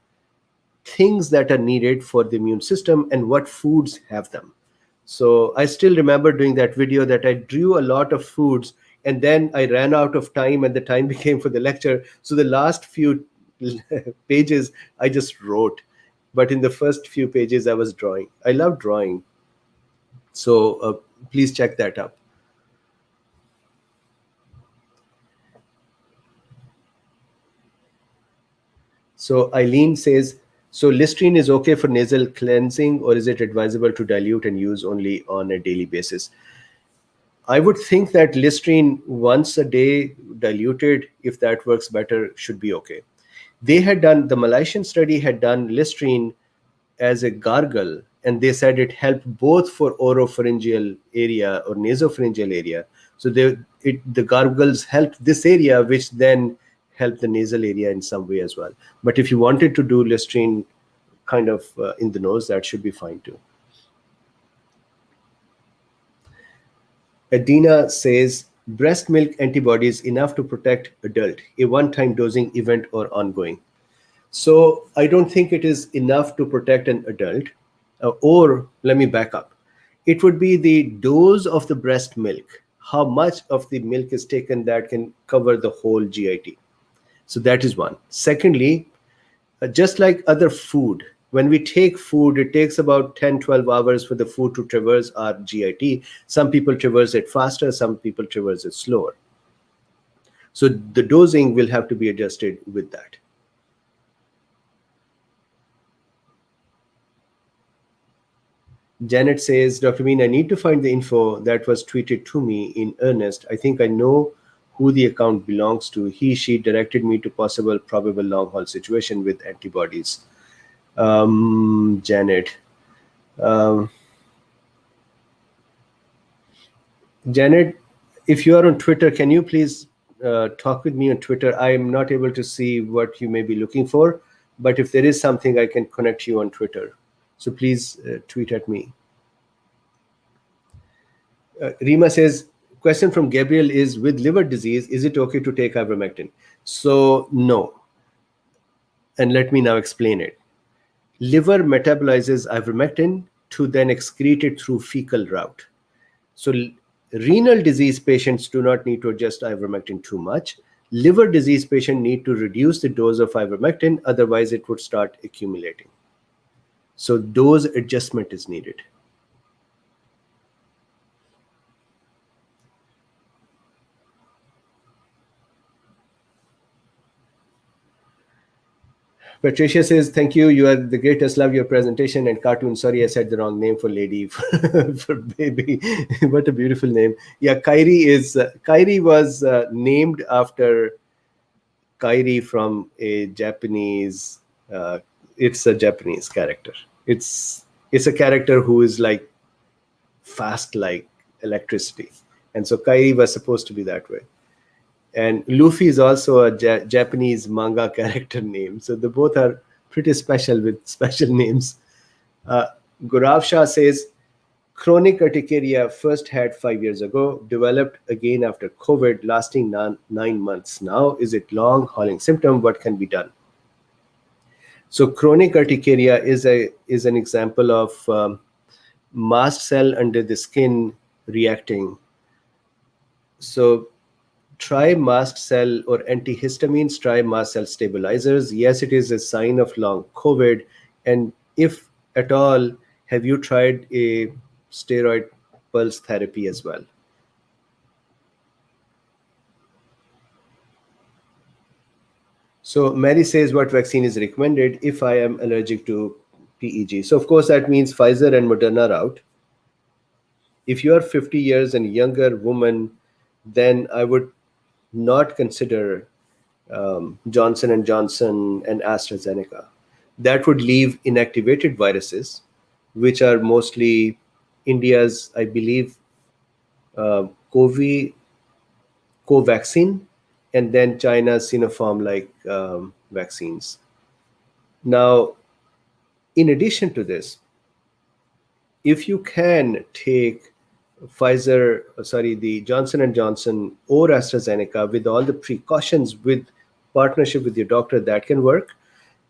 A: things that are needed for the immune system and what foods have them. So I still remember doing that video that I drew a lot of foods and then I ran out of time and the time became for the lecture. So the last few pages I just wrote, but in the first few pages I was drawing. I love drawing. So please check that up. So Eileen says, so Listerine is okay for nasal cleansing, or is it advisable to dilute and use only on a daily basis? I would think that Listerine once a day diluted, if that works better, should be okay. They had done, the Malaysian study had done Listerine as a gargle, and they said it helped both for oropharyngeal area or nasopharyngeal area. So the gargles helped this area, which then helped the nasal area in some way as well. But if you wanted to do Listerine kind of in the nose, that should be fine too. Adina says, breast milk antibodies enough to protect adult, a one-time dosing event or ongoing. So I don't think it is enough to protect an adult, or let me back up. It would be the dose of the breast milk, how much of the milk is taken that can cover the whole GIT. So that is one. Secondly, just like other food, when we take food, it takes about 10, 12 hours for the food to traverse our GIT. Some people traverse it faster, some people traverse it slower. So the dosing will have to be adjusted with that. Janet says, Dr. Bean, I need to find the info that was tweeted to me in earnest. I think I know who the account belongs to. She directed me to possible probable long haul situation with antibodies. Janet. Janet, if you are on Twitter, can you please talk with me on Twitter? I am not able to see what you may be looking for, but if there is something, I can connect you on Twitter. So please tweet at me. Rima says, question from Gabriel is, with liver disease, is it okay to take ivermectin? So no. And let me now explain it. Liver metabolizes ivermectin to then excrete it through fecal route. So renal disease patients do not need to adjust ivermectin too much. Liver disease patients need to reduce the dose of ivermectin, otherwise it would start accumulating. So dose adjustment is needed. Patricia says, thank you. You are the greatest. Love your presentation and cartoon. Sorry, I said the wrong name for lady, for baby. What a beautiful name. Yeah, Kairi was named after Kairi from a Japanese, uh, it's a Japanese character. It's a character who is like fast like electricity. And so Kairi was supposed to be that way. And Luffy is also a Japanese manga character name. So they both are pretty special with special names. Uh, Gaurav Shah says, chronic urticaria first had 5 years ago, developed again after COVID, lasting 9 months. Now, is it long hauling symptom? What can be done? So chronic urticaria is an example of mast cell under the skin reacting. So try mast cell or antihistamines, try mast cell stabilizers. Yes, it is a sign of long COVID. And if at all, have you tried a steroid pulse therapy as well? So Mary says, what vaccine is recommended if I am allergic to PEG? So of course that means Pfizer and Moderna are out. If you are 50 years and younger woman, then I would not consider Johnson and Johnson and AstraZeneca. That would leave inactivated viruses, which are mostly India's, I believe, Covaxin, and then China's Sinopharm-like vaccines. Now, in addition to this, if you can take the Johnson and Johnson or AstraZeneca with all the precautions, with partnership with your doctor, that can work.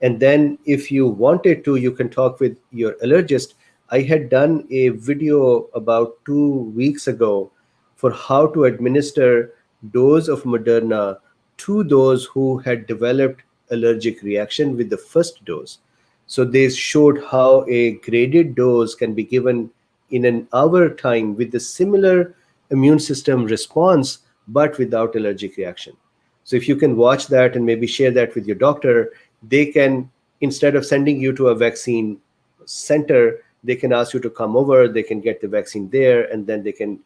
A: And then if you wanted to, you can talk with your allergist. I had done a video about 2 weeks ago for how to administer dose of Moderna to those who had developed allergic reaction with the first dose. So they showed how a graded dose can be given in an hour time with the similar immune system response, but without allergic reaction. So if you can watch that and maybe share that with your doctor, they can, instead of sending you to a vaccine center, they can ask you to come over, they can get the vaccine there, and then they can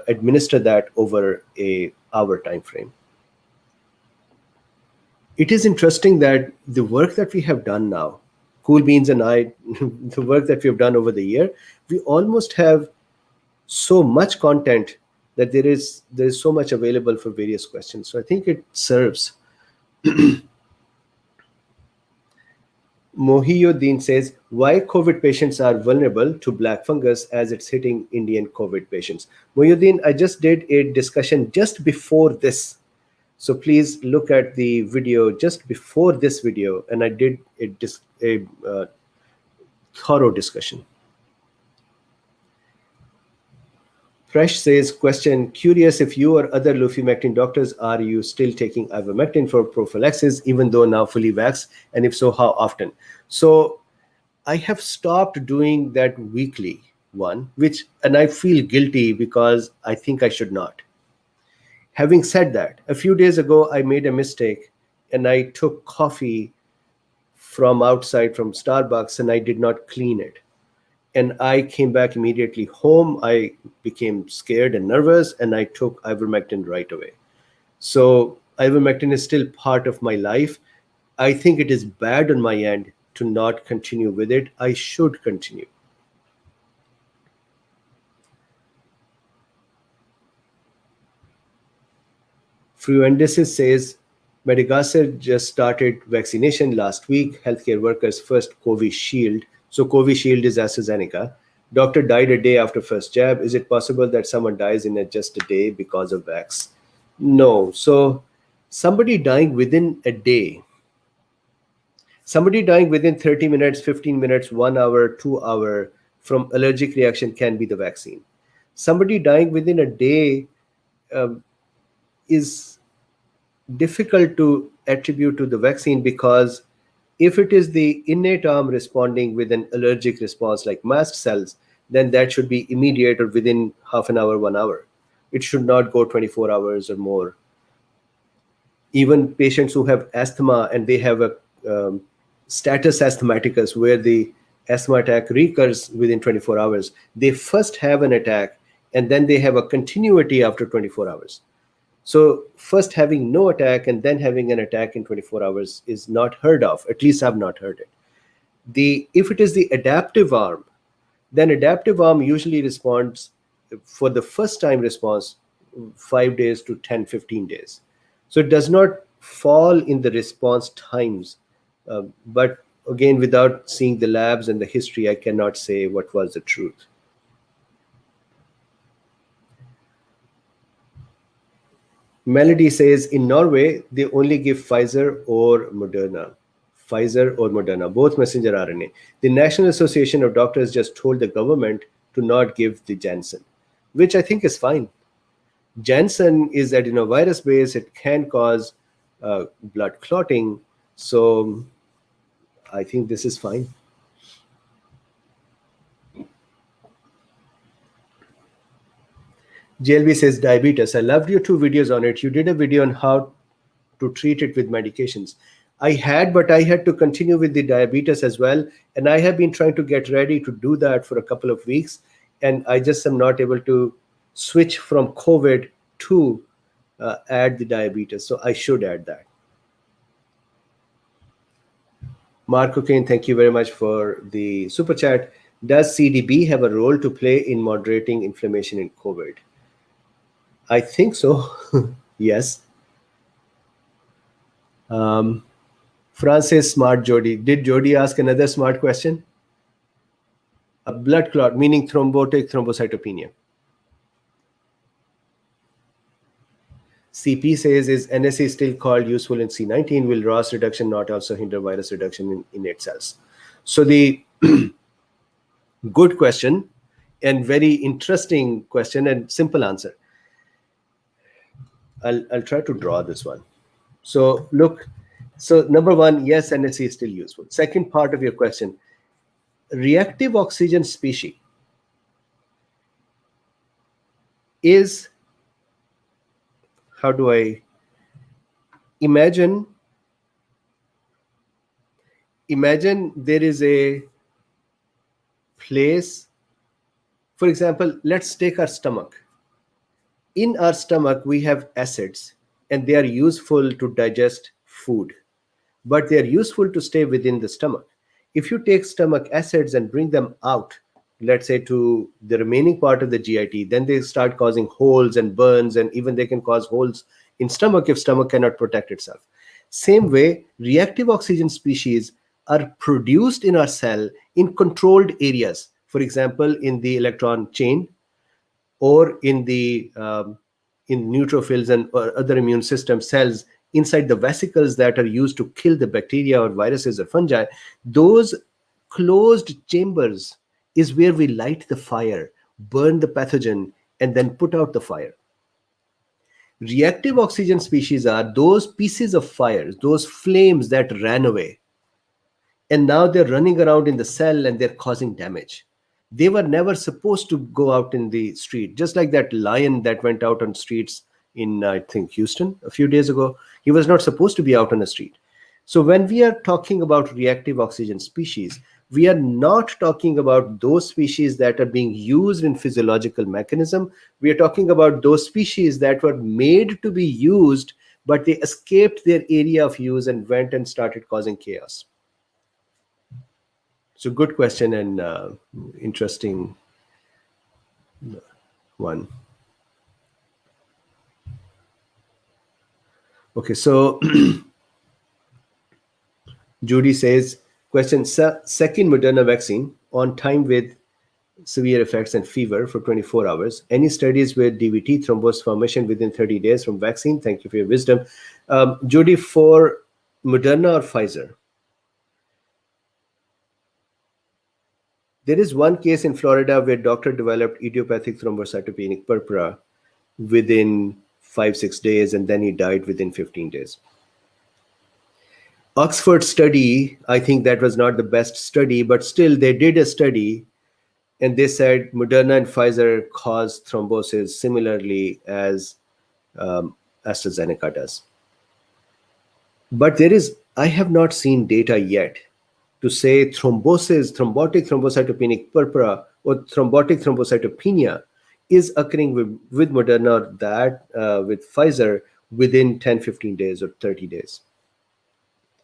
A: administer that over a hour time frame. It is interesting that the work that we have done now, Cool Beans and I, the work that we have done over the year, we almost have so much content that there is so much available for various questions. So I think it serves. Mohiyuddin says, why COVID patients are vulnerable to black fungus as it's hitting Indian COVID patients? Mohiyuddin, I just did a discussion just before this. So please look at the video just before this video, and I did a thorough discussion. Fresh says, question, curious if you or other lufimectin doctors, are you still taking ivermectin for prophylaxis, even though now fully vaxxed? And if so, how often? So I have stopped doing that weekly one, and I feel guilty because I think I should not. Having said that, a few days ago, I made a mistake and I took coffee from outside from Starbucks and I did not clean it. And I came back immediately home. I became scared and nervous, and I took ivermectin right away. So ivermectin is still part of my life. I think it is bad on my end to not continue with it. I should continue. Fruendesis says, Madagascar just started vaccination last week. Healthcare workers' first Covishield. So Covishield is AstraZeneca. Doctor died a day after first jab. Is it possible that someone dies in just a day because of vax? No. So somebody dying within a day, somebody dying within 30 minutes, 15 minutes, 1 hour, 2 hour from allergic reaction can be the vaccine. Somebody dying within a day is difficult to attribute to the vaccine, because if it is the innate arm responding with an allergic response like mast cells, then that should be immediate or within half an hour, 1 hour. It should not go 24 hours or more. Even patients who have asthma and they have a status asthmaticus, where the asthma attack recurs within 24 hours, they first have an attack and then they have a continuity after 24 hours. So first having no attack and then having an attack in 24 hours is not heard of. At least I've not heard it. If it is the adaptive arm, then adaptive arm usually responds for the first time response 5 days to 10, 15 days. So it does not fall in the response times. But again, without seeing the labs and the history, I cannot say what was the truth. Melody says, in Norway, they only give Pfizer or Moderna. Pfizer or Moderna, both messenger RNA. The National Association of Doctors just told the government to not give the Janssen, which I think is fine. Janssen is adenovirus based. It can cause blood clotting. So I think this is fine. JLB says, diabetes. I loved your 2 videos on it. You did a video on how to treat it with medications. I had, but I had to continue with the diabetes as well. And I have been trying to get ready to do that for a couple of weeks. And I just am not able to switch from COVID to add the diabetes. So I should add that. Mark O'Kane, thank you very much for the super chat. Does CDB have a role to play in moderating inflammation in COVID? I think so. Yes. Francis, smart Jodi. Did Jodi ask another smart question? A blood clot, meaning thrombotic thrombocytopenia. CP says, is NSA still called useful in C19? Will ROS reduction not also hinder virus reduction in innate cells? So the good question and very interesting question and simple answer. I'll try to draw this one. So look, so number one, yes, NSA is still useful. Second part of your question, reactive oxygen species is, how do I imagine there is a place, for example, let's take our stomach. In our stomach, we have acids, and they are useful to digest food, but they are useful to stay within the stomach. If you take stomach acids and bring them out, let's say to the remaining part of the GIT, then they start causing holes and burns, and even they can cause holes in stomach if stomach cannot protect itself. Same way, reactive oxygen species are produced in our cell in controlled areas. For example, in the electron chain, or in the in neutrophils and other immune system cells inside the vesicles that are used to kill the bacteria or viruses or fungi. Those closed chambers is where we light the fire, burn the pathogen, and then put out the fire. Reactive oxygen species are those pieces of fire, those flames that ran away, and now they're running around in the cell and they're causing damage. They were never supposed to go out in the street, just like that lion that went out on streets in, I think, Houston a few days ago. He was not supposed to be out on the street. So when we are talking about reactive oxygen species, we are not talking about those species that are being used in physiological mechanism. We are talking about those species that were made to be used, but they escaped their area of use and went and started causing chaos. So good question and interesting one. Okay, so Judy says, question, second Moderna vaccine on time with severe effects and fever for 24 hours. Any studies with DVT thrombus formation within 30 days from vaccine? Thank you for your wisdom. Judy, for Moderna or Pfizer? There is one case in Florida where doctor developed idiopathic thrombocytopenic purpura within 5-6 days, and then he died within 15 days. Oxford study, I think that was not the best study, but still they did a study and they said Moderna and Pfizer cause thrombosis similarly as AstraZeneca does. But I have not seen data yet to say thrombosis, thrombotic thrombocytopenic purpura, or thrombotic thrombocytopenia is occurring with Moderna or that with Pfizer within 10-15 days or 30 days.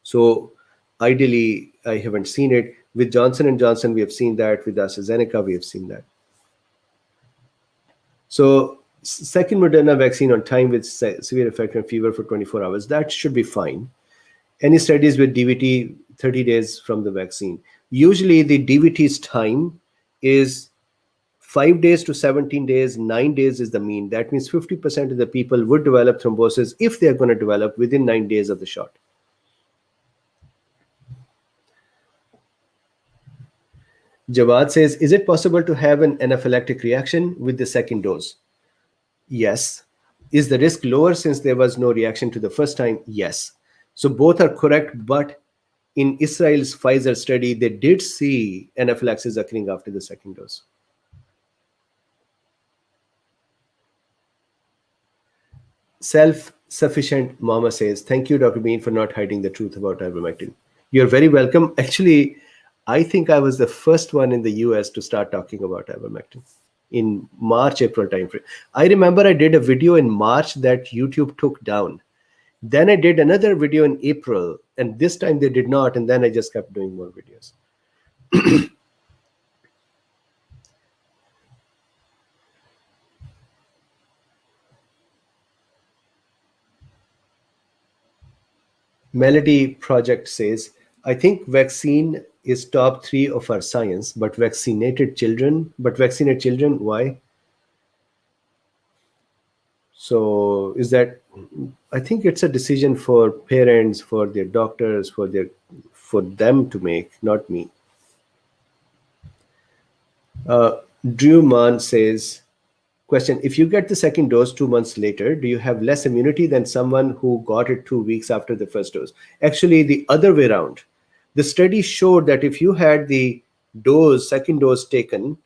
A: So ideally, I haven't seen it. With Johnson & Johnson, we have seen that. With AstraZeneca, we have seen that. So second Moderna vaccine on time with severe effect and fever for 24 hours, that should be fine. Any studies with DVT 30 days from the vaccine. Usually the DVT's time is 5 days to 17 days, 9 days is the mean. That means 50% of the people would develop thrombosis if they're going to develop within 9 days of the shot. Jawad says, is it possible to have an anaphylactic reaction with the second dose? Yes. Is the risk lower since there was no reaction to the first time? Yes. So both are correct, but in Israel's Pfizer study, they did see anaphylaxis occurring after the second dose. Self-sufficient mama says, thank you, Dr. Bean, for not hiding the truth about ivermectin. You're very welcome. Actually, I think I was the first one in the US to start talking about ivermectin in March, April timeframe. I remember I did a video in March that YouTube took down. Then I did another video in April, and this time they did not, and then I just kept doing more videos. Melody Project says, I think vaccine is top 3 of our science, but vaccinated children, why? So is that, I think it's a decision for parents, for their doctors, for them to make, not me. Drew Mann says, question, if you get the second dose 2 months later, do you have less immunity than someone who got it 2 weeks after the first dose? Actually, the other way around. The study showed that if you had the second dose taken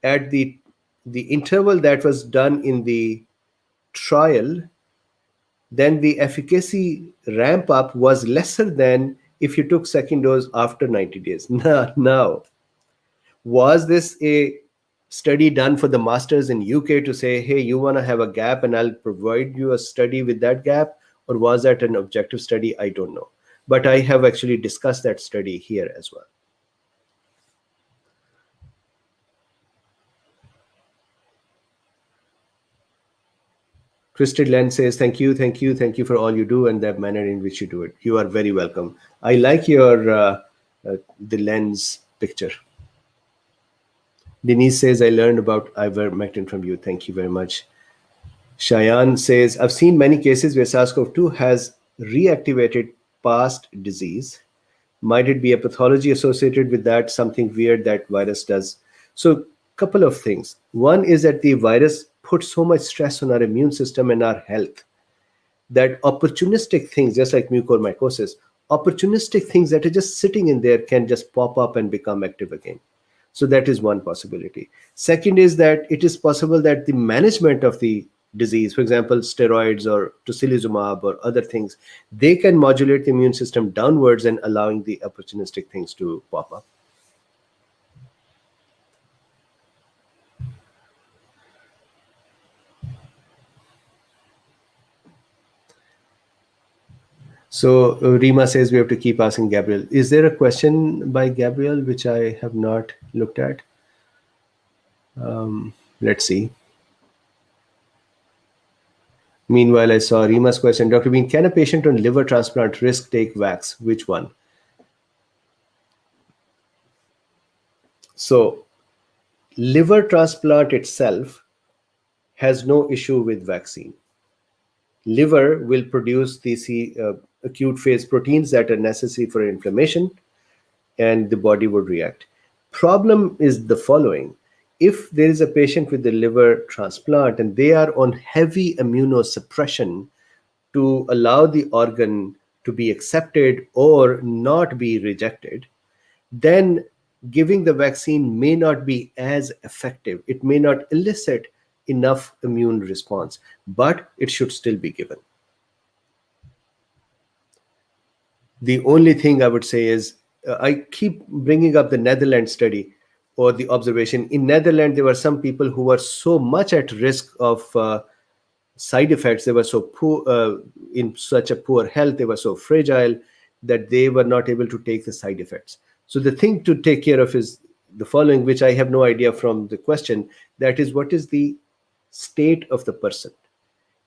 A: at the interval that was done in the trial, then the efficacy ramp up was lesser than if you took second dose after 90 days. Now, was this a study done for the masters in UK to say, hey, you want to have a gap and I'll provide you a study with that gap? Or was that an objective study? I don't know. But I have actually discussed that study here as well. Twisted Lens says, thank you for all you do and the manner in which you do it. You are very welcome. I like your the lens picture. Denise says, I learned about ivermectin from you. Thank you very much. Cheyenne says, I've seen many cases where SARS-CoV-2 has reactivated past disease. Might it be a pathology associated with that, something weird that virus does? So couple of things. One is that the virus puts so much stress on our immune system and our health that opportunistic things, just like mucormycosis, opportunistic things that are just sitting in there can just pop up and become active again. So that is one possibility. Second is that it is possible that the management of the disease, for example, steroids or tocilizumab or other things, they can modulate the immune system downwards and allowing the opportunistic things to pop up. So Rima says we have to keep asking Gabriel. Is there a question by Gabriel which I have not looked at? Let's see. Meanwhile, I saw Rima's question. Dr. Bean, can a patient on liver transplant risk take vax? Which one? So liver transplant itself has no issue with vaccine. Liver will produce these acute phase proteins that are necessary for inflammation, and the body would react. Problem is the following. If there is a patient with the liver transplant and they are on heavy immunosuppression to allow the organ to be accepted or not be rejected, then giving the vaccine may not be as effective. It may not elicit enough immune response, but it should still be given. The only thing I would say is I keep bringing up the Netherlands study or the observation. In Netherlands, there were some people who were so much at risk of side effects. They were so poor, in such a poor health, they were so fragile that they were not able to take the side effects. So the thing to take care of is the following, which I have no idea from the question, that is, what is the state of the person?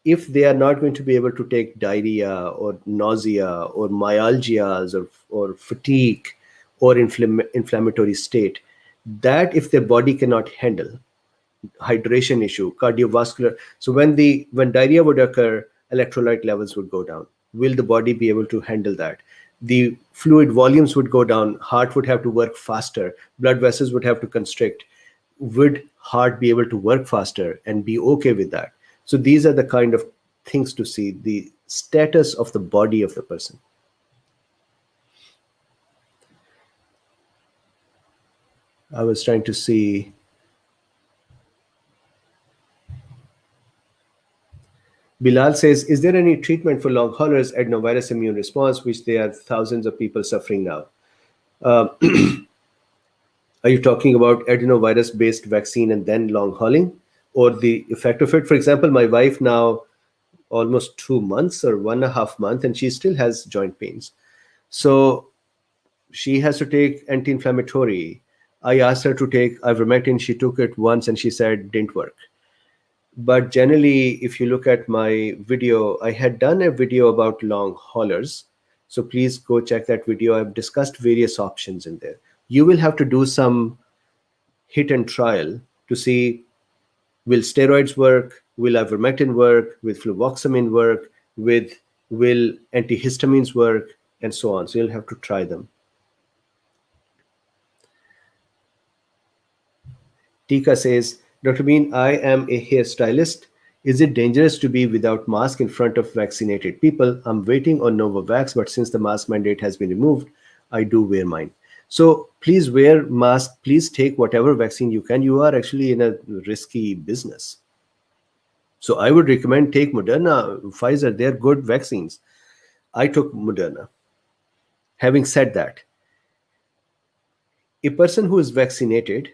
A: If they are not going to be able to take diarrhea or nausea or myalgias or fatigue or inflammatory state, that if their body cannot handle, hydration issue, cardiovascular. So when diarrhea would occur, electrolyte levels would go down. Will the body be able to handle that? The fluid volumes would go down. Heart would have to work faster. Blood vessels would have to constrict. Would heart be able to work faster and be okay with that? So these are the kind of things to see, the status of the body of the person. I was trying to see. Bilal says, is there any treatment for long haulers adenovirus immune response, which there are thousands of people suffering now? Are you talking about adenovirus-based vaccine and then long hauling, or the effect of it? For example, my wife now, almost 2 months or 1.5 months, and she still has joint pains. So she has to take anti-inflammatory. I asked her to take ivermectin. She took it once and she said didn't work. But generally, if you look at my video, I had done a video about long haulers. So please go check that video. I've discussed various options in there. You will have to do some hit and trial to see, will steroids work? Will ivermectin work? Will fluvoxamine work? Will antihistamines work? And so on. So you'll have to try them. Tika says, Dr. Bean, I am a hairstylist. Is it dangerous to be without mask in front of vaccinated people? I'm waiting on Novavax, but since the mask mandate has been removed, I do wear mine. So please wear mask. Please take whatever vaccine you can. You are actually in a risky business. So I would recommend take Moderna, Pfizer. They're good vaccines. I took Moderna. Having said that, a person who is vaccinated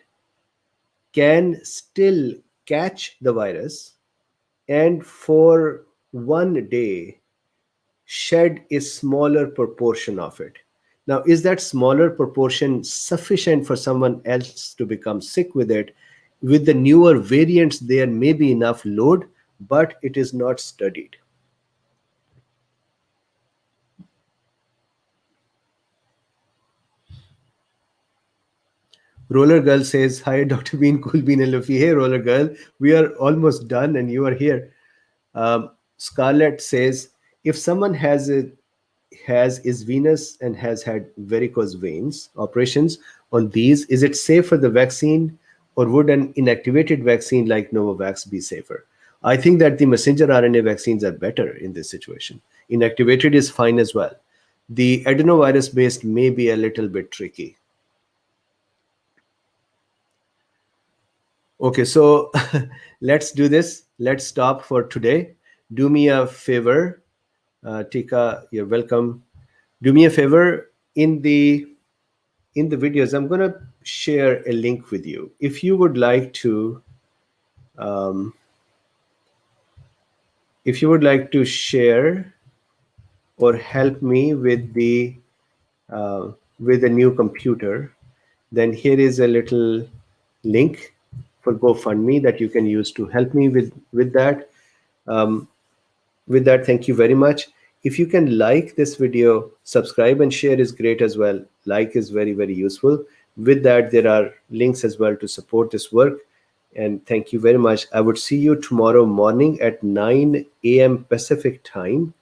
A: can still catch the virus and for 1 day shed a smaller proportion of it. Now, is that smaller proportion sufficient for someone else to become sick with it? With the newer variants, there may be enough load, but it is not studied. Roller Girl says, hi, Dr. Bean, Cool Bean and Luffy. Hey, Roller Girl, we are almost done and you are here. Scarlett says, if someone has is venous and has had varicose veins operations on these, is it safe for the vaccine, or would an inactivated vaccine like Novavax be safer? I think that the messenger RNA vaccines are better in this situation. Inactivated is fine as well. The adenovirus based may be a little bit tricky. Okay, so let's do this. Let's stop for today. Do me a favor, Tika, you're welcome. Do me a favor, in the videos, I'm going to share a link with you. If you would like to, share or help me with the with a new computer, then here is a little link for GoFundMe that you can use to help me with that. With that, thank you very much. If you can like this video, subscribe and share is great as well. Like is very, very useful. With that, there are links as well to support this work. And thank you very much. I would see you tomorrow morning at 9 a.m. Pacific time,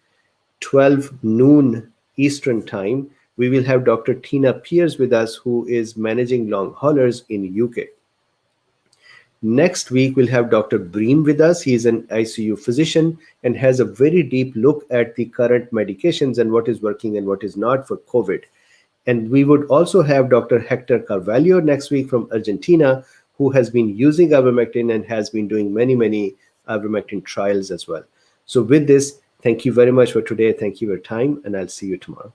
A: 12 noon Eastern time. We will have Dr. Tina Pierce with us, who is managing long haulers in UK. Next week, we'll have Dr. Breen with us. He is an ICU physician and has a very deep look at the current medications and what is working and what is not for COVID. And we would also have Dr. Hector Carvalho next week from Argentina, who has been using ivermectin and has been doing many, many ivermectin trials as well. So with this, thank you very much for today. Thank you for your time, and I'll see you tomorrow.